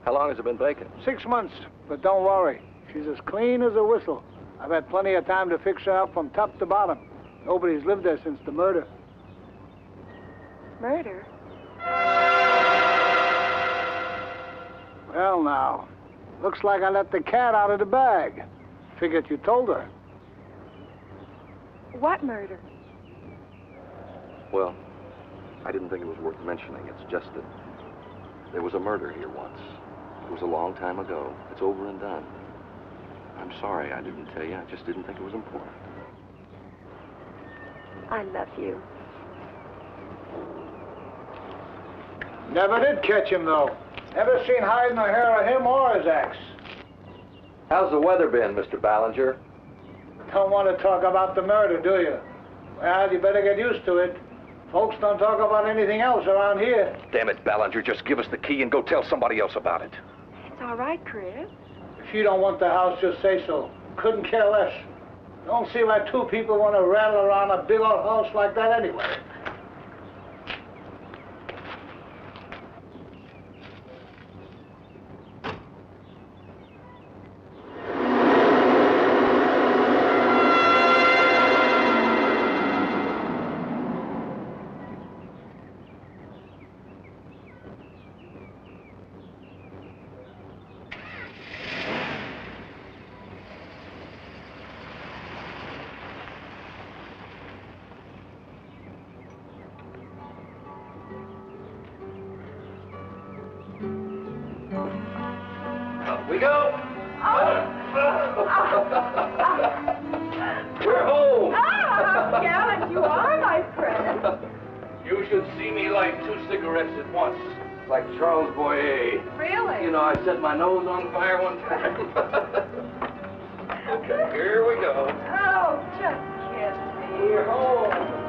How long has it been vacant? 6 months, but don't worry. She's as clean as a whistle. I've had plenty of time to fix her up from top to bottom. Nobody's lived there since the murder. Murder? Well, now, looks like I let the cat out of the bag. Figured you told her. What murder? Well, I didn't think it was worth mentioning. It's just that there was a murder here once. It was a long time ago. It's over and done. I'm sorry I didn't tell you. I just didn't think it was important. I love you. Never did catch him, though. Never seen hiding or hair of him or his ex. How's the weather been, Mr. Ballinger? Don't want to talk about the murder, do you? Well, you better get used to it. Folks don't talk about anything else around here. Damn it, Ballinger, just give us the key and go tell somebody else about it. It's all right, Chris. If you don't want the house, just say so. Couldn't care less. Don't see why two people want to rattle around a big old house like that anyway. We go. We're home. How gallant you are, my friend. You should see me light 2 cigarettes at once, like Charles Boyer. Really? You know, I set my nose on fire one time. Okay, here we go. Oh, just kiss me. We're home.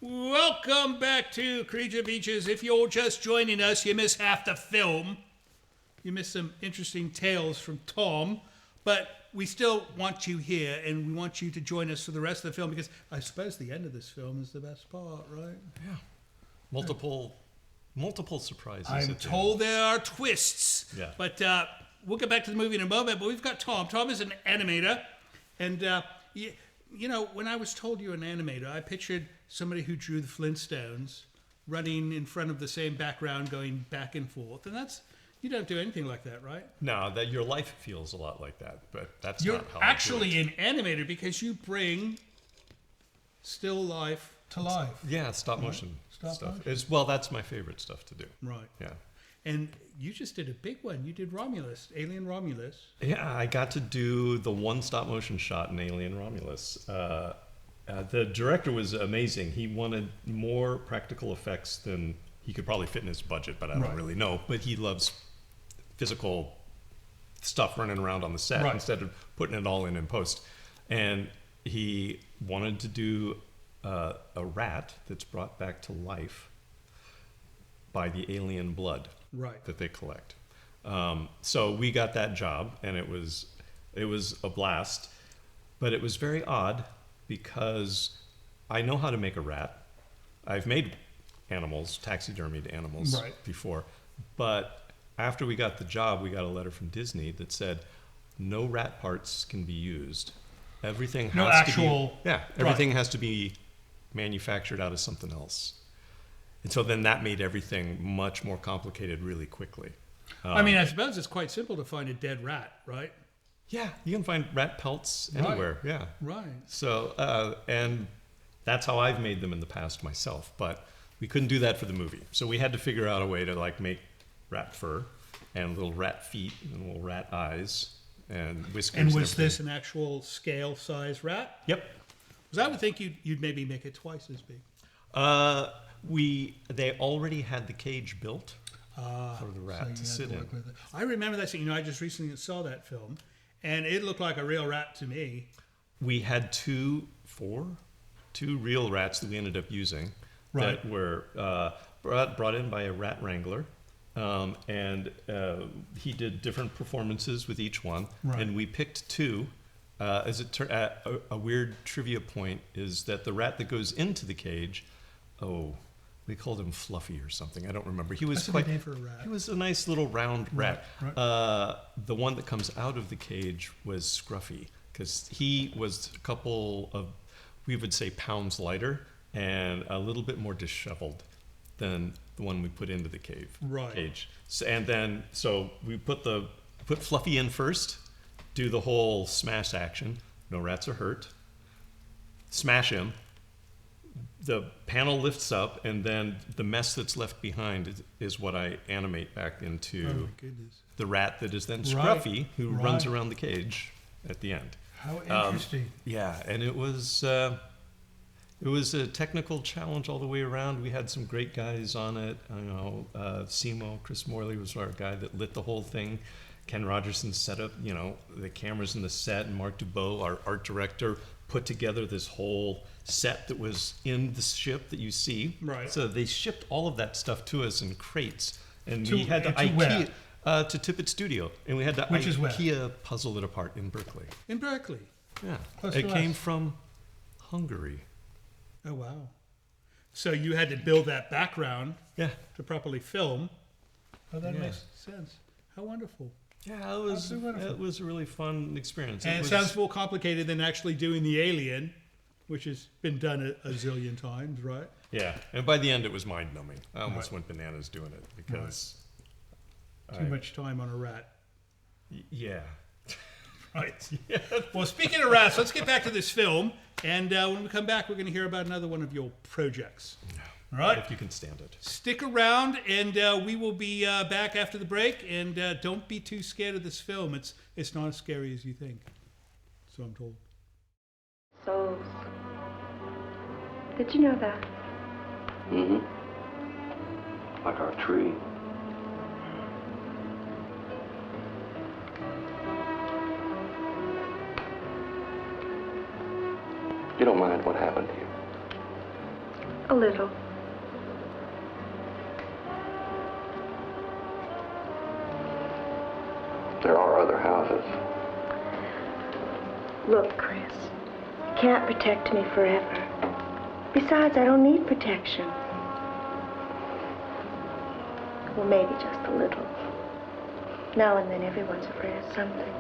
Welcome back to Creature Features. If you're just joining us, you miss half the film. You miss some interesting tales from Tom, but we still want you here, and we want you to join us for the rest of the film, because I suppose the end of this film is the best part, right? Yeah. Multiple multiple surprises. I'm told there are twists. Yeah. But we'll get back to the movie in a moment. But we've got Tom. Tom is an animator. And, you know, when I was told you're an animator, I pictured somebody who drew the Flintstones running in front of the same background, going back and forth. And you don't do anything like that, right? No, that your life feels a lot like that, but that's You're not how actually an animator because you bring still life to life. Yeah, stop motion Stop stuff. motion. Well, that's my favorite stuff to do. Right. Yeah. And you just did a big one. You did Romulus, Alien Romulus. Yeah, I got to do the one stop motion shot in Alien Romulus. The director was amazing. He wanted more practical effects than he could probably fit in his budget, but I don't really know. But he loves physical stuff running around on the set instead of putting it all in post. And he wanted to do a rat that's brought back to life by the alien blood that they collect. So we got that job, and it was a blast. But it was very odd because I know how to make a rat. I've made animals, taxidermied animals before. But after we got the job, we got a letter from Disney that said no rat parts can be used. Everything has to be manufactured out of something else. And so then that made everything much more complicated really quickly. I mean, I suppose it's quite simple to find a dead rat, right? Yeah, you can find rat pelts anywhere. Yeah. Right. So, and that's how I've made them in the past myself. But we couldn't do that for the movie. So we had to figure out a way to like make rat fur and little rat feet and little rat eyes and whiskers. And was this an actual scale size rat? Yep. Because I would think you'd maybe make it twice as big. They already had the cage built for the rat to sit in. I remember that scene. You know, I just recently saw that film, and it looked like a real rat to me. We had two real rats that we ended up using that were brought in by a rat wrangler. And he did different performances with each one, and we picked two. As it turned out, a weird trivia point is that the rat that goes into the cage, we called him Fluffy or something. I don't remember. He was That's a good name for a rat. He was a nice little round rat. The one that comes out of the cage was Scruffy because he was a couple of, we would say, pounds lighter and a little bit more disheveled than the one we put into the cage. So we put Fluffy in first, do the whole smash action. No rats are hurt. Smash him. The panel lifts up, and then the mess that's left behind is what I animate back into the rat that is then Scruffy, who runs around the cage at the end. How interesting. Yeah, and it was a technical challenge all the way around. We had some great guys on it. Seymour, Chris Morley was our guy that lit the whole thing. Ken Rogerson set up, the cameras in the set, and Mark Dubois, our art director, put together this whole set that was in the ship that you see. Right. So they shipped all of that stuff to us in crates, and To- we had to to where? to Tippett Studio, and we had to Which is where? IKEA puzzle it apart in Berkeley. In Berkeley? Yeah. Close It to came us. from Hungary. Oh, wow. So you had to build that background to properly film. Oh, that Yeah. makes sense. How wonderful. Yeah, it was a really fun experience. And it sounds more complicated than actually doing the alien, which has been done a zillion times, right? Yeah, and by the end it was mind-numbing. I almost went bananas doing it because... Too much time on a rat. Yeah. Right. Yeah. Well, speaking of rats, let's get back to this film. And when we come back, we're going to hear about another one of your projects. All right? If you can stand it. Stick around, and we will be back after the break. And don't be too scared of this film. It's not as scary as you think. So I'm told. Souls. Did you know that? Mm-hmm. Like our tree. You don't mind what happened to you? A little. There are other houses. Look, Chris, you can't protect me forever. Besides, I don't need protection. Well, maybe just a little. Now and then everyone's afraid of something.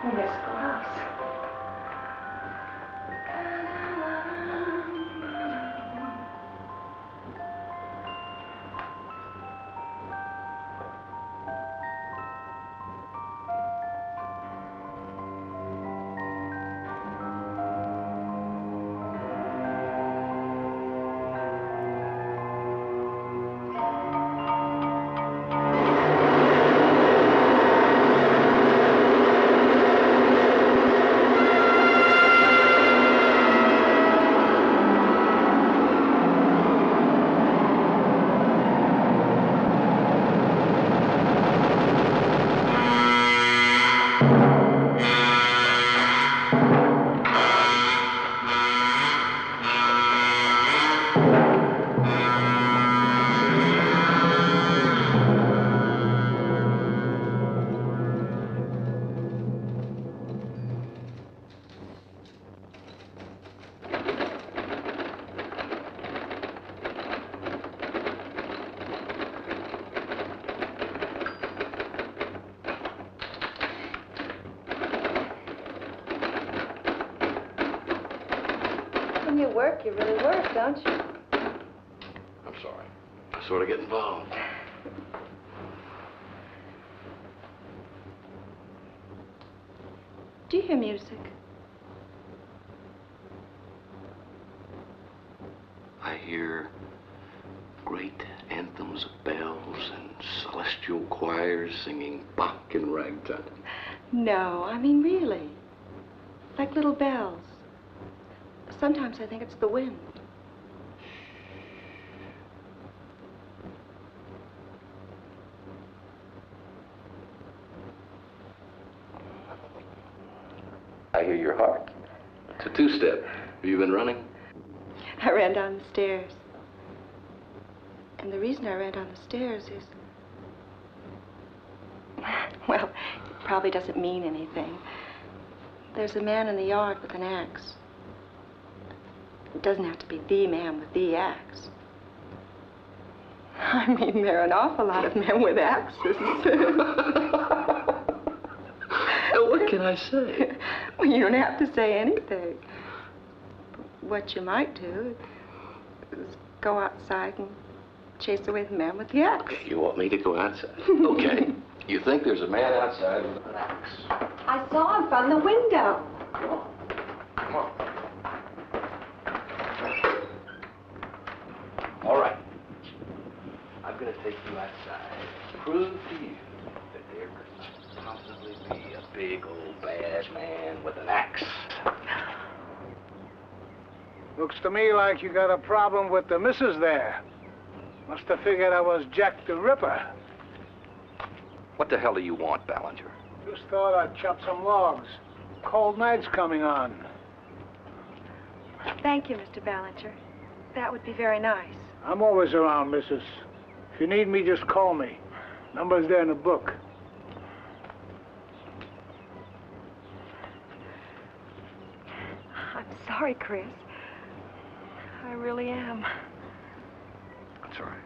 Oh, Miss Glass. When you work, you really work, don't you? I'm sorry. I sort of get involved. Do you hear music? I hear great anthems of bells and celestial choirs singing Bach and ragtime. No, I mean really. Like little bells. Sometimes I think it's the wind. I hear your heart. It's a two-step. Have you been running? I ran down the stairs. And the reason I ran down the stairs is... Well, it probably doesn't mean anything. There's a man in the yard with an axe. It doesn't have to be the man with the axe. I mean, there are an awful lot of men with axes. What can I say? Well, you don't have to say anything. What you might do is go outside and chase away the man with the axe. Okay, you want me to go outside? Okay. You think there's a man outside with an axe? I saw him from the window. Come on. Come on. All right. I'm going to take you outside. Prove to you that there could possibly be a big old bad man with an axe. Looks to me like you got a problem with the missus there. Must have figured I was Jack the Ripper. What the hell do you want, Ballinger? Just thought I'd chop some logs. Cold night's coming on. Thank you, Mr. Ballinger. That would be very nice. I'm always around, missus. If you need me, just call me. Number's there in the book. I'm sorry, Chris. I really am. That's all right.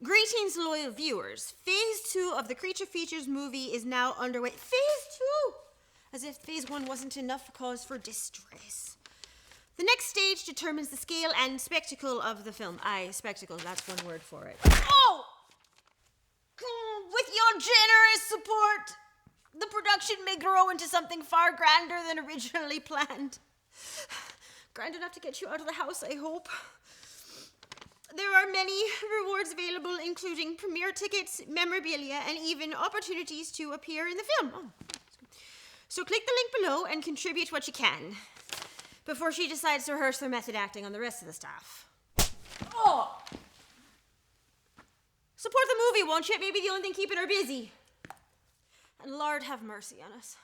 Greetings, loyal viewers. Phase 2 of the Creature Features movie is now underway. Phase 2! As if Phase 1 wasn't enough cause for distress. The next stage determines the scale and spectacle of the film. Aye, spectacle, that's one word for it. Oh! With your generous support, the production may grow into something far grander than originally planned. Grand enough to get you out of the house, I hope. There are many rewards available, including premiere tickets, memorabilia, and even opportunities to appear in the film. Oh. So click the link below and contribute what you can before she decides to rehearse her method acting on the rest of the staff. Oh! Support the movie, won't you? It may be the only thing keeping her busy. And Lord have mercy on us.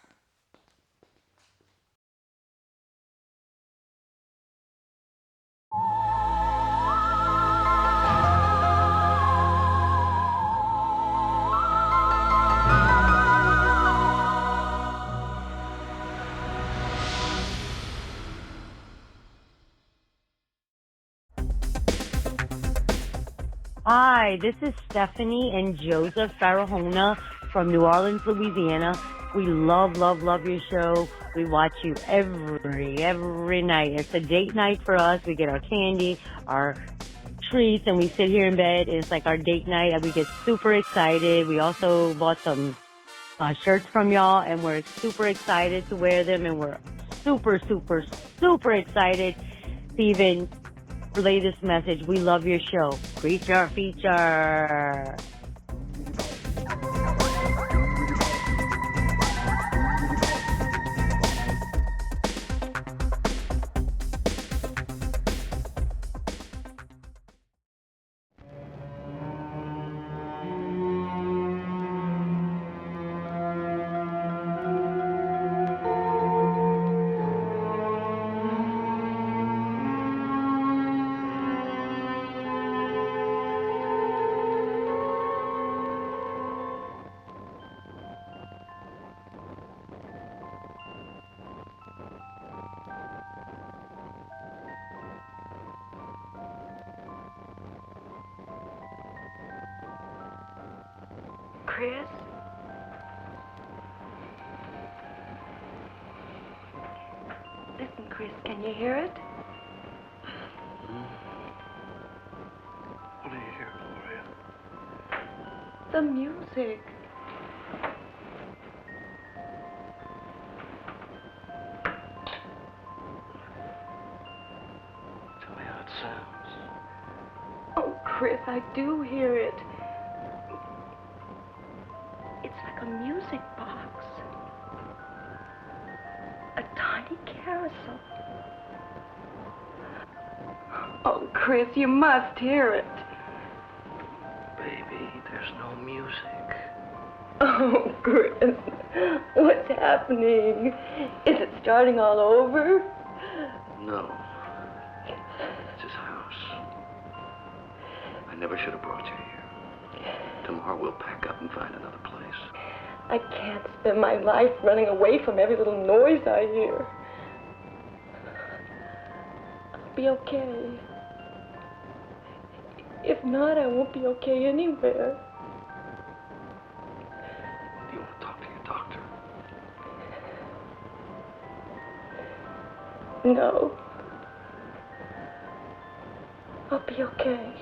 Hi, this is Stephanie and Joseph Farahona from New Orleans, Louisiana. We love your show. We watch you every night. It's a date night for us. We get our candy, our treats, and we sit here in bed. It's like our date night, and we get super excited. We also bought some shirts from y'all, and we're super excited to wear them, and we're super excited to even relay this message. We love your show. Creature Feature. Chris? Listen, Chris, can you hear it? What do you hear, Gloria? The music. Tell me how it sounds. Oh, Chris, I do hear it. It's like a music box. A tiny carousel. Oh, Chris, you must hear it. Baby, there's no music. Oh, Chris, what's happening? Is it starting all over? No. It's his house. I never should have brought you here. Tomorrow we'll pack up and find another place. I can't spend my life running away from every little noise I hear. I'll be okay. If not, I won't be okay anywhere. Do you want to talk to your doctor? No. I'll be okay.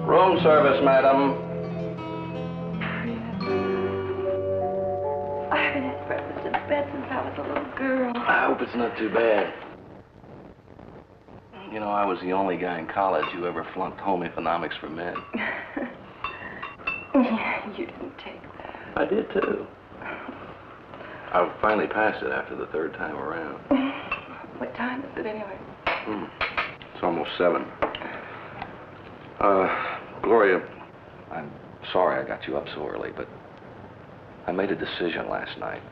Room service, madam. I haven't had breakfast in bed since I was a little girl. I hope it's not too bad. You know, I was the only guy in college who ever flunked home economics for men. You didn't take that. I did, too. I finally passed it after the third time around. What time is it anyway? It's almost 7. Gloria, I'm sorry I got you up so early, but I made a decision last night.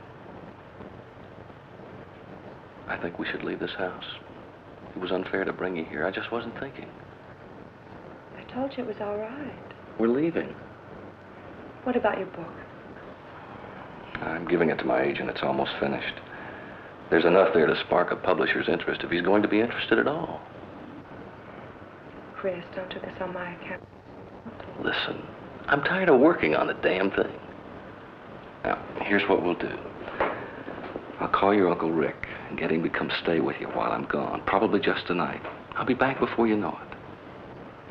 I think we should leave this house. It was unfair to bring you here. I just wasn't thinking. I told you it was all right. We're leaving. What about your book? I'm giving it to my agent. It's almost finished. There's enough there to spark a publisher's interest if he's going to be interested at all. Chris, don't do this on my account. Listen, I'm tired of working on the damn thing. Now, here's what we'll do. I'll call your Uncle Rick and get him to come stay with you while I'm gone, probably just tonight. I'll be back before you know it.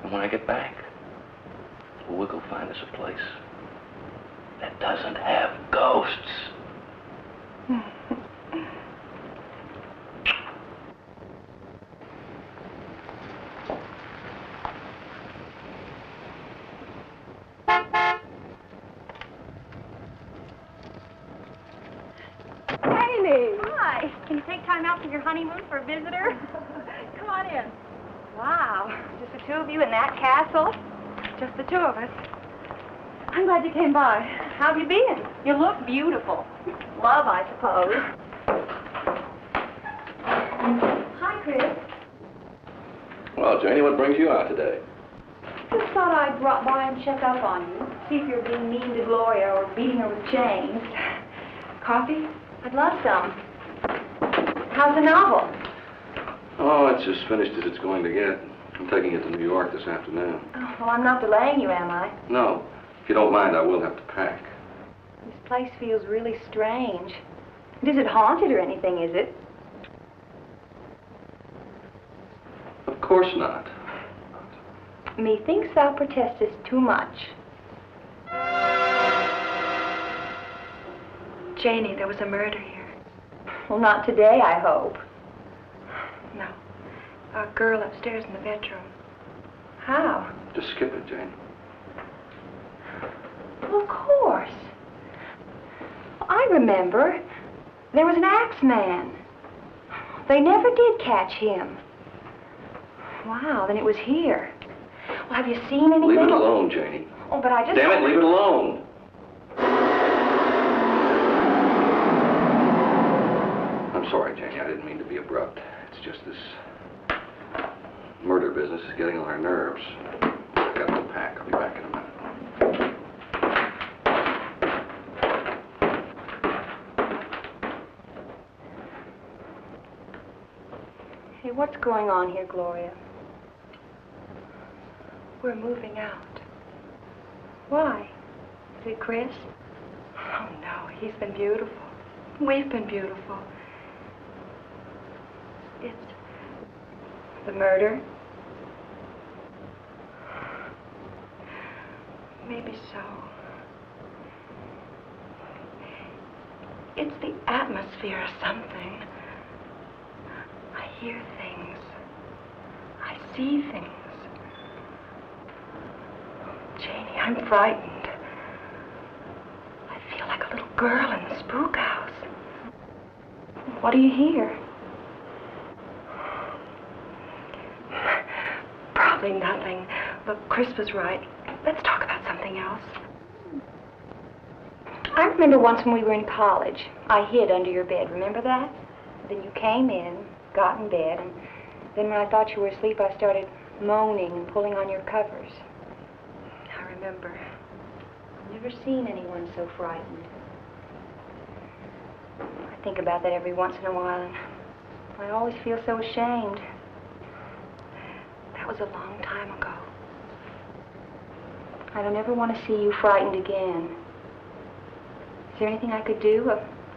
And when I get back, we'll go find us a place that doesn't have ghosts. Hi. Can you take time out for your honeymoon for a visitor? Come on in. Wow. Just the two of you in that castle? Just the two of us. I'm glad you came by. How have you been? You look beautiful. Love, I suppose. Hi, Chris. Well, Janie, what brings you out today? Just thought I'd drop by and check up on you. See if you're being mean to Gloria or beating her with chains. Coffee? I'd love some. How's the novel? Oh, it's as finished as it's going to get. I'm taking it to New York this afternoon. Oh, well, I'm not delaying you, am I? No. If you don't mind, I will have to pack. This place feels really strange. It isn't haunted or anything, is it? Of course not. Methinks thou protestest too much. Janie, there was a murder here. Well, not today, I hope. No. A girl upstairs in the bedroom. How? Just skip it, Jane. Well, of course. I remember. There was an axe man. They never did catch him. Wow, then it was here. Well, have you seen anything? Leave it alone, Janie. Oh, but I just... Damn it, leave it alone. I'm sorry, Janie. I didn't mean to be abrupt. It's just this murder business is getting on our nerves. I've got to pack. I'll be back in a minute. Hey, what's going on here, Gloria? We're moving out. Why? Is it Chris? Oh, no. He's been beautiful. We've been beautiful. It's The murder? maybe so. It's the atmosphere or something. I hear things. I see things. Janie, I'm frightened. I feel like a little girl in the spook house. What do you hear? Probably nothing. Look, Chris was right. Let's talk about something else. I remember once when we were in college, I hid under your bed. Remember that? Then you came in, got in bed, and then when I thought you were asleep, I started moaning and pulling on your covers. I remember. I've never seen anyone so frightened. I think about that every once in a while, and I always feel so ashamed. That was a long time ago. I don't ever want to see you frightened again. Is there anything I could do?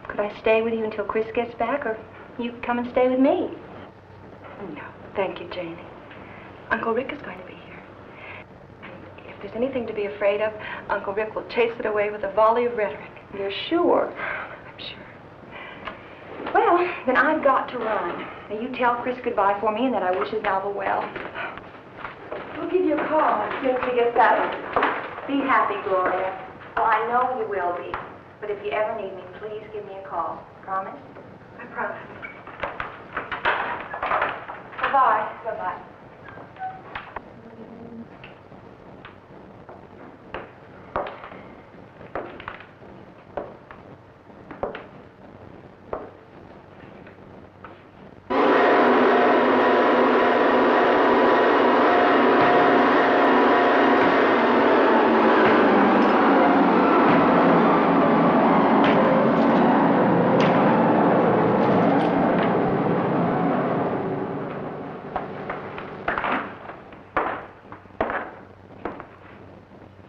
Could I stay with you until Chris gets back, or you could come and stay with me? No, thank you, Janie. Uncle Rick is going to be here. And if there's anything to be afraid of, Uncle Rick will chase it away with a volley of rhetoric. You're sure? I'm sure. Well, then I've got to run. Now, you tell Chris goodbye for me and that I wish his novel well. We'll give you a call as soon as we get settled. Be happy, Gloria. Well, I know you will be. But if you ever need me, please give me a call. Promise? I promise. Bye-bye. Bye-bye.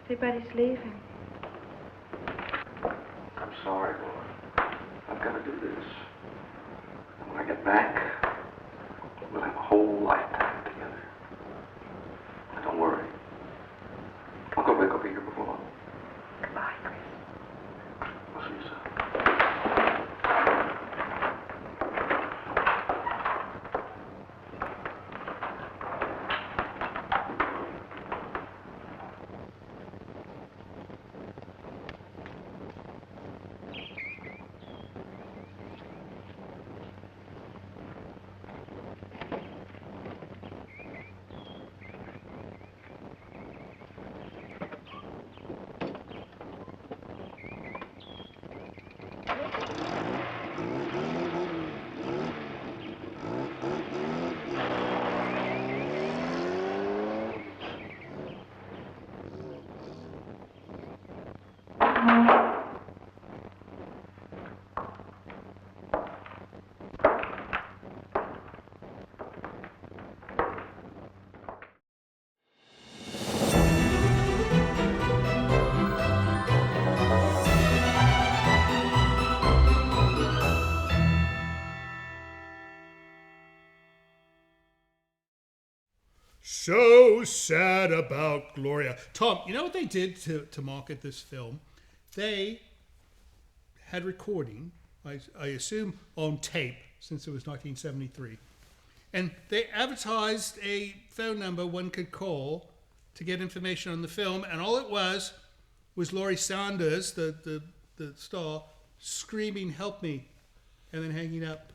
Everybody's leaving. I'm sorry, Lord. I've got to do this. And when I get back, we'll have a whole lifetime together. Now, don't worry. Uncle Rick will be here before long. Goodbye, Chris. We'll see you soon. So sad about Gloria. Tom, you know what they did to market this film? They had recording, I assume on tape, since it was 1973. And they advertised a phone number one could call to get information on the film. And all it was Laurie Saunders, the star, screaming, "Help me," and then hanging up.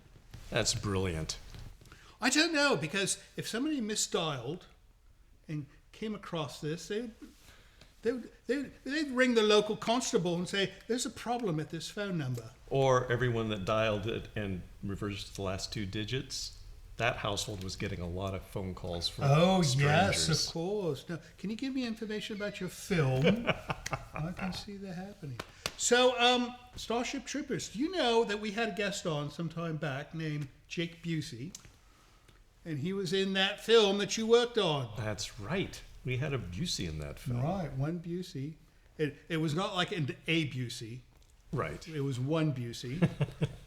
That's brilliant. I don't know, because if somebody misdialed and came across this, they'd ring the local constable and say, "There's a problem at this phone number." Or everyone that dialed it and reversed the last two digits, that household was getting a lot of phone calls from strangers. Yes, of course. Now, can you give me information about your film? I can see that happening. So, Starship Troopers, do you know that we had a guest on some time back named Jake Busey? And he was in that film that you worked on. That's right. We had a Busey in that film. Right, one Busey. It was not like an A Busey. Right. It was one Busey.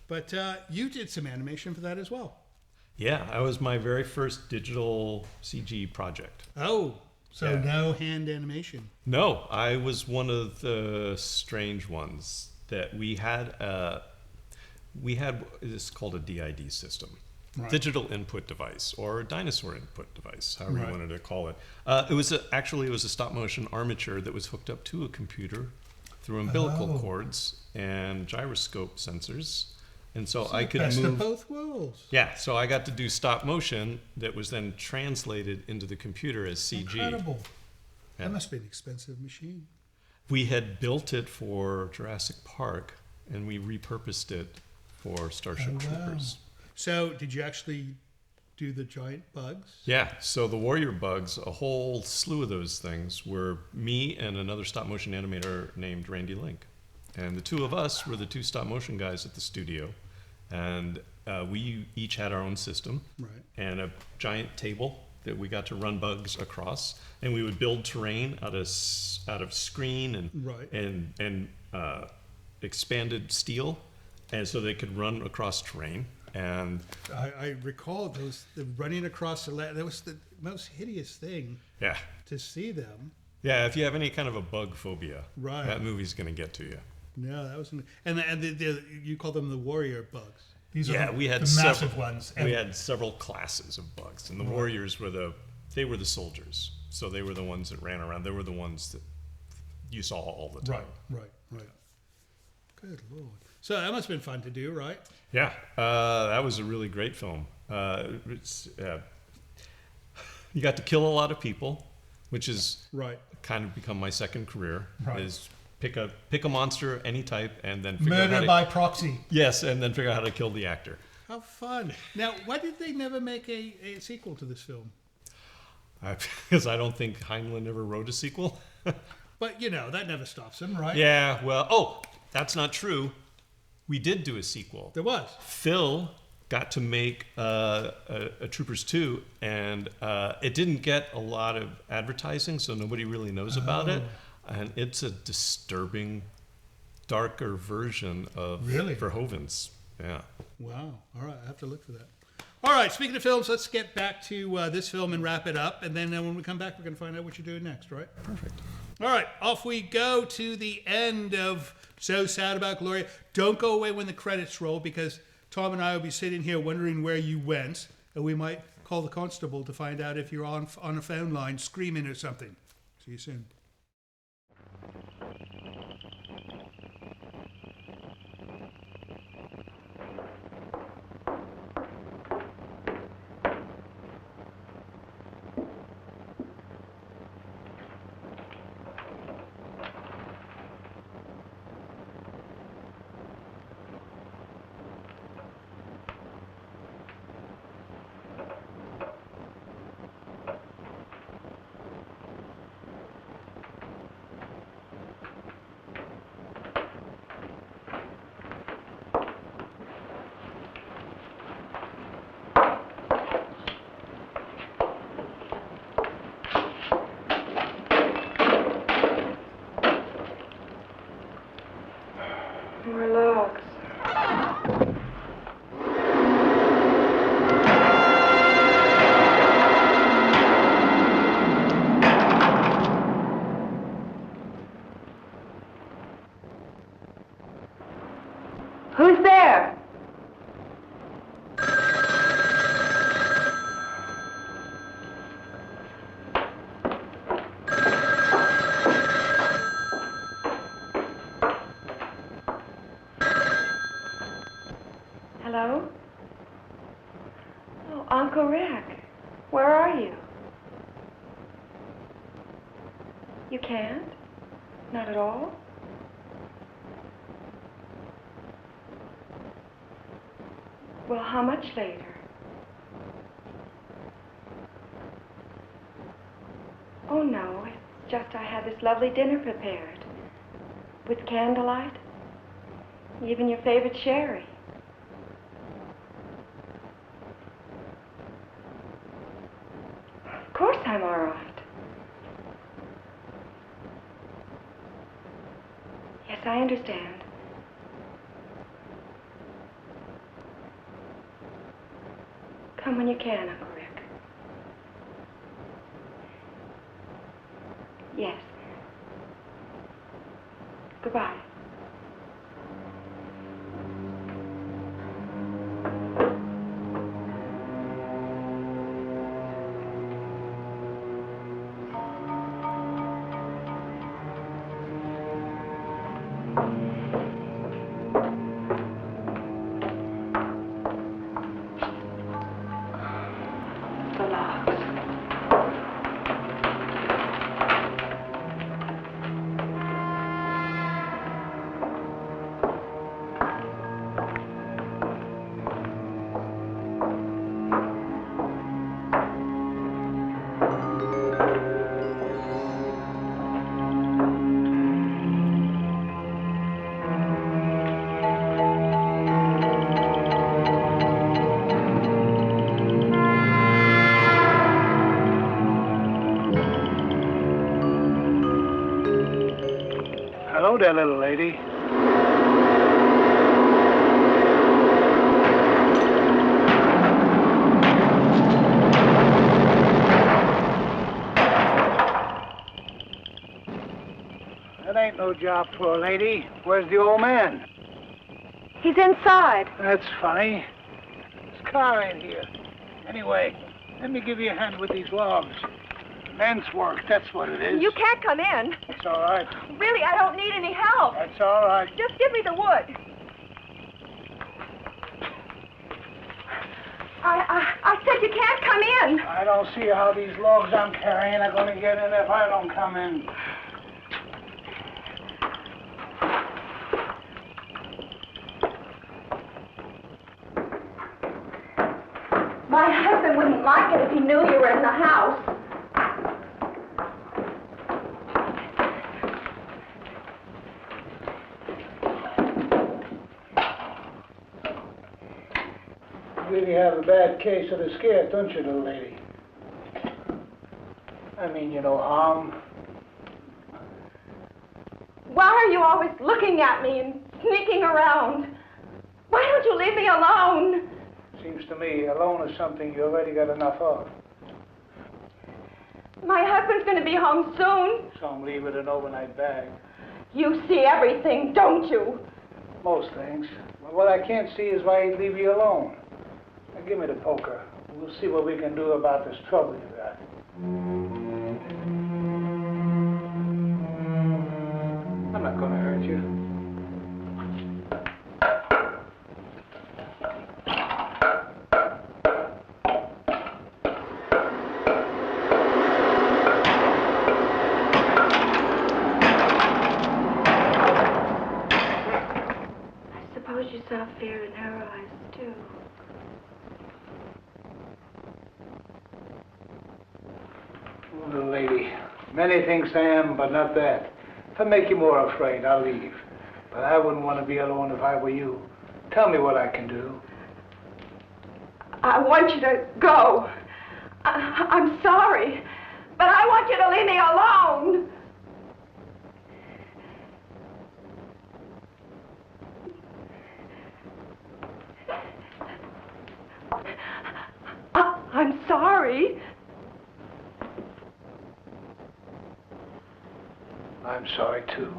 But you did some animation for that as well. Yeah, that was my very first digital CG project. Oh, so Yeah. no hand animation. No, I was one of the strange ones that we had. This called a DID system. Right. Digital input device, or dinosaur input device, however Right. you wanted to call it. It was a stop motion armature that was hooked up to a computer through umbilical cords and gyroscope sensors, and so I could best move. of both worlds. Yeah, so I got to do stop motion that was then translated into the computer as CG. Incredible. Yeah. That must be an expensive machine. We had built it for Jurassic Park, and we repurposed it for Starship Troopers. So, did you actually do the giant bugs? Yeah, so the Warrior Bugs, a whole slew of those things, were me and another stop motion animator named Randy Link. And the two of us were the two stop motion guys at the studio. And we each had our own system. Right. And a giant table that we got to run bugs across. And we would build terrain out of screen and Right. and expanded steel, and so they could run across terrain. And I recall the running across the land. That was the most hideous thing. Yeah. To see them. Yeah, if you have any kind of a bug phobia, Right. that movie's going to get to you. No, that was, and you call them the warrior bugs. These are we had the massive ones. We had several classes of bugs, and the warriors were the soldiers. So they were the ones that ran around. They were the ones that you saw all the time. Right. Good Lord. So that must have been fun to do, right? Yeah, that was a really great film. You got to kill a lot of people, which is kind of become my second career. Right. Is pick a monster any type and then figure murder out how by proxy. Yes, and then figure out how to kill the actor. How fun! Now, why did they never make a sequel to this film? Because I don't think Heinlein ever wrote a sequel. But that never stops him, right? Yeah. Well, that's not true. We did do a sequel. There was. Phil got to make a Troopers 2, and it didn't get a lot of advertising, so nobody really knows about it. And it's a disturbing, darker version of Verhoeven's. Yeah. Wow. All right, I have to look for that. All right, speaking of films, let's get back to this film and wrap it up. And then when we come back, we're going to find out what you're doing next, right? Perfect. All right, off we go to the end of So Sad About Gloria. Don't go away when the credits roll, because Tom and I will be sitting here wondering where you went, and we might call the constable to find out if you're on a phone line screaming or something. See you soon. More logs. Who's there? Hello? Oh, Uncle Rick. Where are you? You can't? Not at all? Well, how much later? Oh, no, it's just I had this lovely dinner prepared. With candlelight. Even your favorite sherry. Of course I'm all right. Yes, I understand. Come when you can, Uncle Rick. Yes. Goodbye. Hello there, little lady. That ain't no job for a lady. Where's the old man? He's inside. That's funny. This car ain't here. Anyway, let me give you a hand with these logs. Men's work, that's what it is. You can't come in. It's all right. Really, I don't need any help. That's all right. Just give me the wood. I said you can't come in. I don't see how these logs I'm carrying are going to get in if I don't come in. My husband wouldn't like it if he knew you were in the house. You really have a bad case of the scare, don't you, little lady? I mean, you know harm. Why are you always looking at me and sneaking around? Why don't you leave me alone? Seems to me alone is something you already got enough of. My husband's going to be home soon. So I'm leaving an overnight bag. You see everything, don't you? Most things. But what I can't see is why he'd leave you alone. Now give me the poker. We'll see what we can do about this trouble you got. I'm not going to hurt you. You saw fear in her eyes, too. Little lady, many things I am, but not that. If I make you more afraid, I'll leave. But I wouldn't want to be alone if I were you. Tell me what I can do. I want you to go. I'm sorry, but I want you to leave me alone. I'm sorry. I'm sorry, too.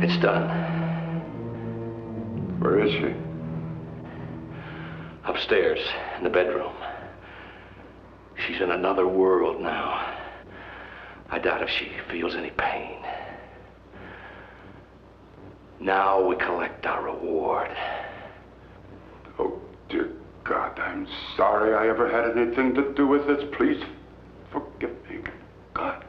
It's done. Where is she? Upstairs, in the bedroom. She's in another world now. I doubt if she feels any pain. Now we collect our reward. Oh, dear God, I'm sorry I ever had anything to do with this. Please forgive me, God.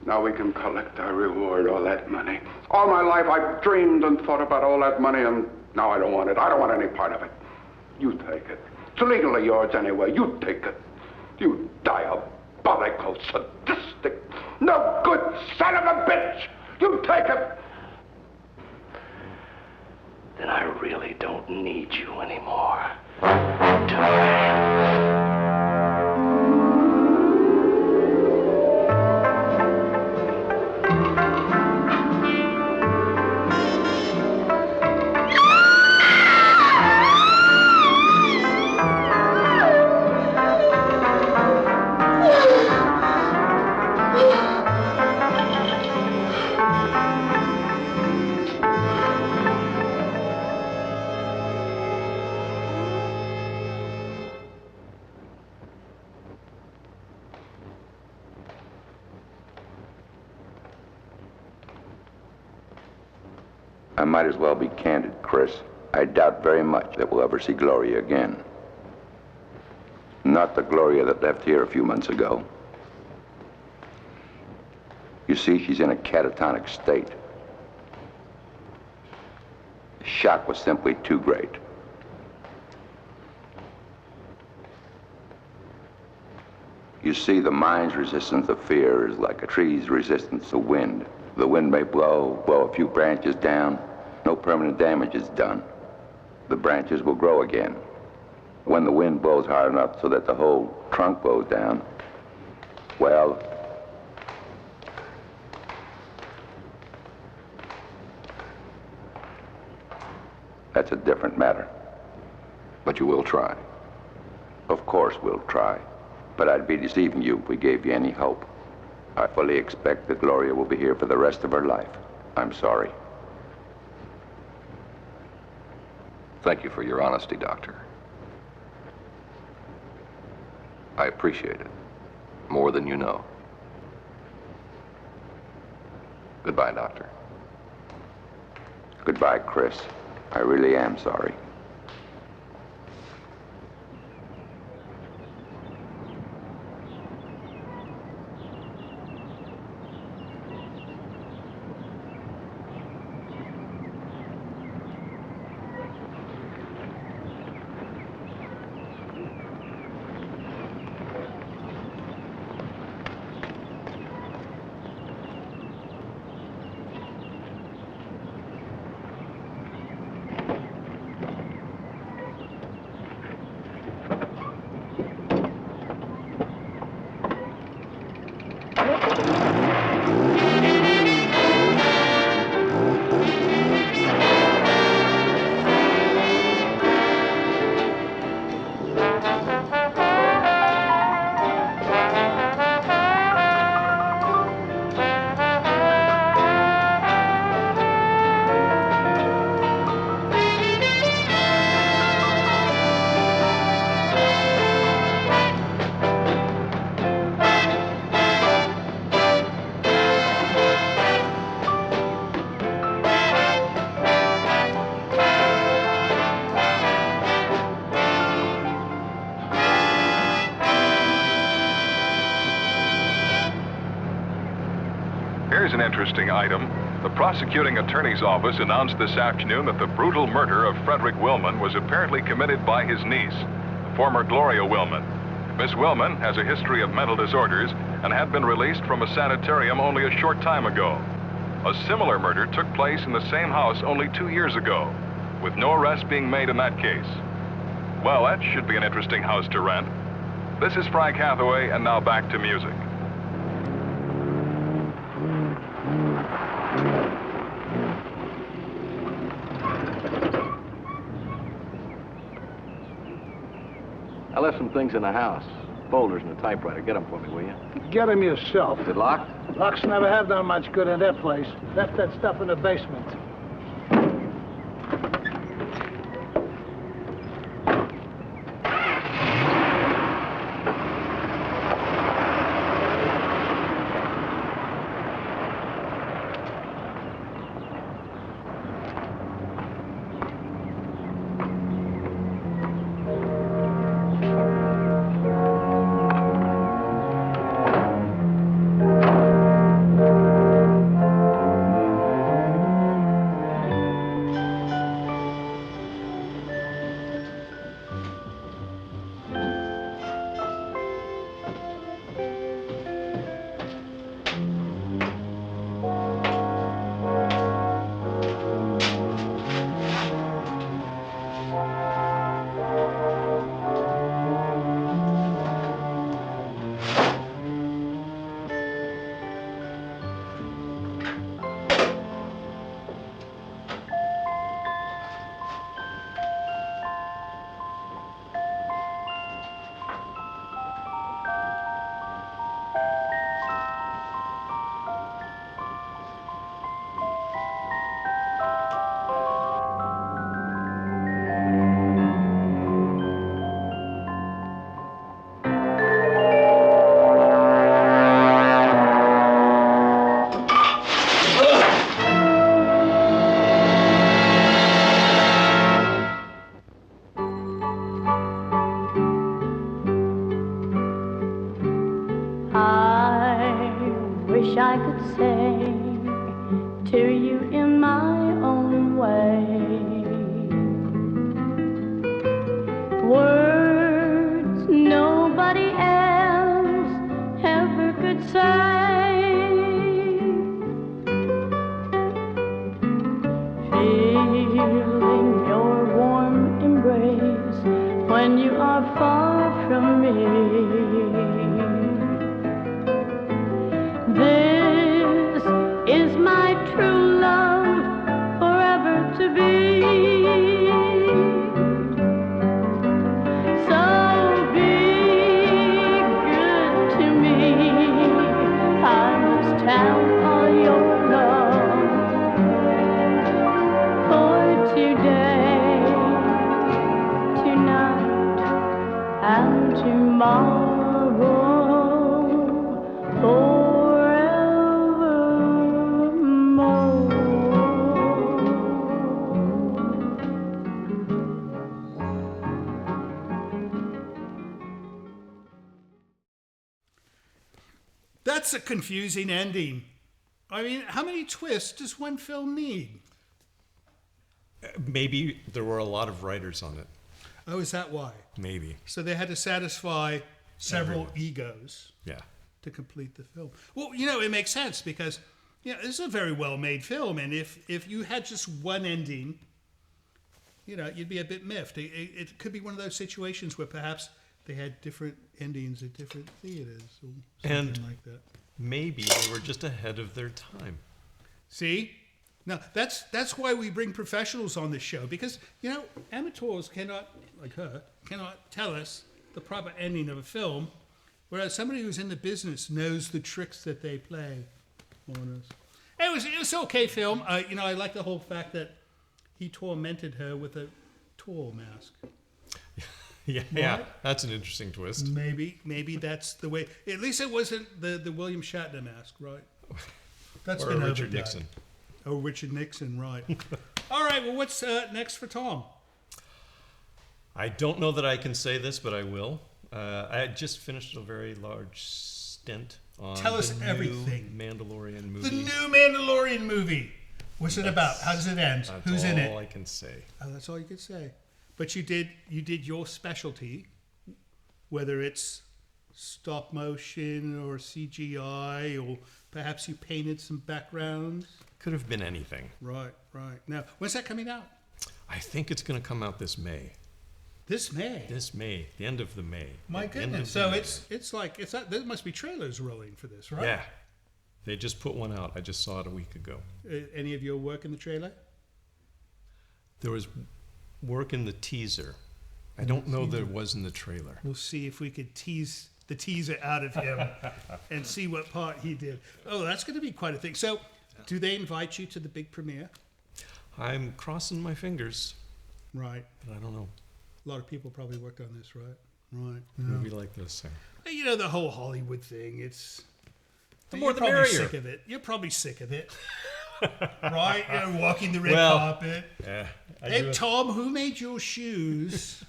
Now we can collect our reward, all that money. All my life I've dreamed and thought about all that money, and now I don't want it. I don't want any part of it. You take it. It's legally yours anyway. You take it. You diabolical, sadistic, no good son of a bitch! You take it! Then I really don't need you anymore. Do I? I might as well be candid, Chris. I doubt very much that we'll ever see Gloria again. Not the Gloria that left here a few months ago. You see, she's in a catatonic state. The shock was simply too great. You see, the mind's resistance to fear is like a tree's resistance to wind. The wind may blow a few branches down. No permanent damage is done. The branches will grow again. When the wind blows hard enough so that the whole trunk blows down, well, that's a different matter. But you will try. Of course we'll try. But I'd be deceiving you if we gave you any hope. I fully expect that Gloria will be here for the rest of her life. I'm sorry. Thank you for your honesty, Doctor. I appreciate it. More than you know. Goodbye, Doctor. Goodbye, Chris. I really am sorry. Here's an interesting item. The prosecuting attorney's office announced this afternoon that the brutal murder of Fredrick Wellman was apparently committed by his niece, the former Gloria Wellman. Miss Wellman has a history of mental disorders and had been released from a sanitarium only a short time ago. A similar murder took place in the same house only 2 years ago, with no arrest being made in that case. Well, that should be an interesting house to rent. This is Frank Hathaway, and now back to music. I left some things in the house. Folders and a typewriter. Get them for me, will you? Get him yourself. Is it locked? Locks never have done much good in that place. Left that stuff in the basement. wish I could say to you in my own way words nobody else ever could say. Feeling your warm embrace when you are far from me. This is my true love forever to be. So be good to me. I must have all your love for today, tonight, and tomorrow. That's a confusing ending. I mean, how many twists does one film need? Maybe there were a lot of writers on it. Oh, is that why? Maybe. So they had to satisfy several Everyone. egos. Yeah. To complete the film. Well, you know, it makes sense because, you know, this is a very well-made film, and if you had just one ending, you know, you'd be a bit miffed. It could be one of those situations where perhaps they had different endings at different theaters or something And like that. maybe they were just ahead of their time. See? Now, that's why we bring professionals on this show, because, you know, amateurs cannot, like her, cannot tell us the proper ending of a film, whereas somebody who's in the business knows the tricks that they play on us. It was an okay film. You know, I like the whole fact that he tormented her with a tour mask. Yeah, that's an interesting twist. Maybe that's the way. At least it wasn't the William Shatner mask, right? That's or been Richard overdone. Nixon. Oh, Richard Nixon, right. All right, well, what's next for Tom? I don't know that I can say this, but I will. I had just finished a very large stint on Tell us the everything. New Mandalorian movie. The new Mandalorian movie. What's it about? How does it end? Who's in it? That's all I can say. Oh, that's all you could say. But you did your specialty, whether it's stop motion or CGI, or perhaps you painted some backgrounds. Could have been anything. Right. Now, when's that coming out? I think it's going to come out this May. This May. The end of the May. My goodness. So there must be trailers rolling for this, right? Yeah. They just put one out. I just saw it a week ago. Any of your work in the trailer? There was work in the teaser. I don't know there was in the trailer. We'll see if we could tease the teaser out of him and see what part he did. Oh, that's going to be quite a thing. So, do they invite you to the big premiere? I'm crossing my fingers. Right. But I don't know. A lot of people probably worked on this, right? Right. Movie like this. You know, the whole Hollywood thing, it's... The more the probably merrier. Sick of it. You're probably sick of it. Right? You're walking the red carpet. Yeah. Hey, Tom, who made your shoes?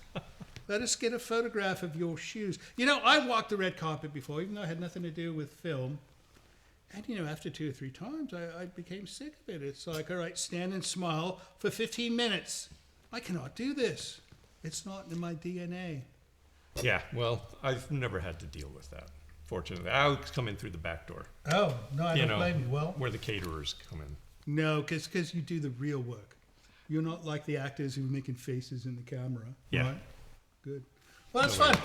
Let us get a photograph of your shoes. You know, I walked the red carpet before, even though it had nothing to do with film. And, you know, after 2 or 3 times, I became sick of it. It's like, all right, stand and smile for 15 minutes. I cannot do this. It's not in my DNA. Yeah, well, I've never had to deal with that. Fortunately, I was coming through the back door. Oh, no, I don't blame you. Well, where the caterers come in. No, because you do the real work. You're not like the actors who are making faces in the camera. Yeah. Right? Good. Well, that's fun.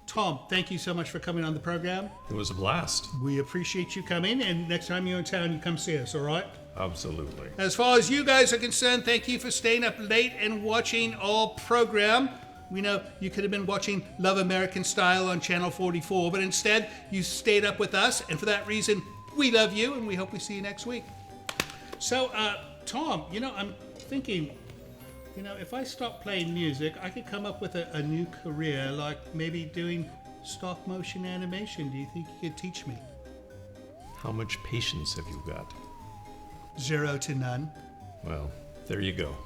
Tom, thank you so much for coming on the program. It was a blast. We appreciate you coming, and next time you're in town, you come see us, all right? Absolutely. As far as you guys are concerned, thank you for staying up late and watching our program. We know you could have been watching Love American Style on Channel 44, but instead you stayed up with us, and for that reason, we love you, and we hope we see you next week. So, Tom, you know, I'm thinking, you know, if I stop playing music, I could come up with a new career, like maybe doing stop motion animation. Do you think you could teach me? How much patience have you got? 0 to none. Well, there you go.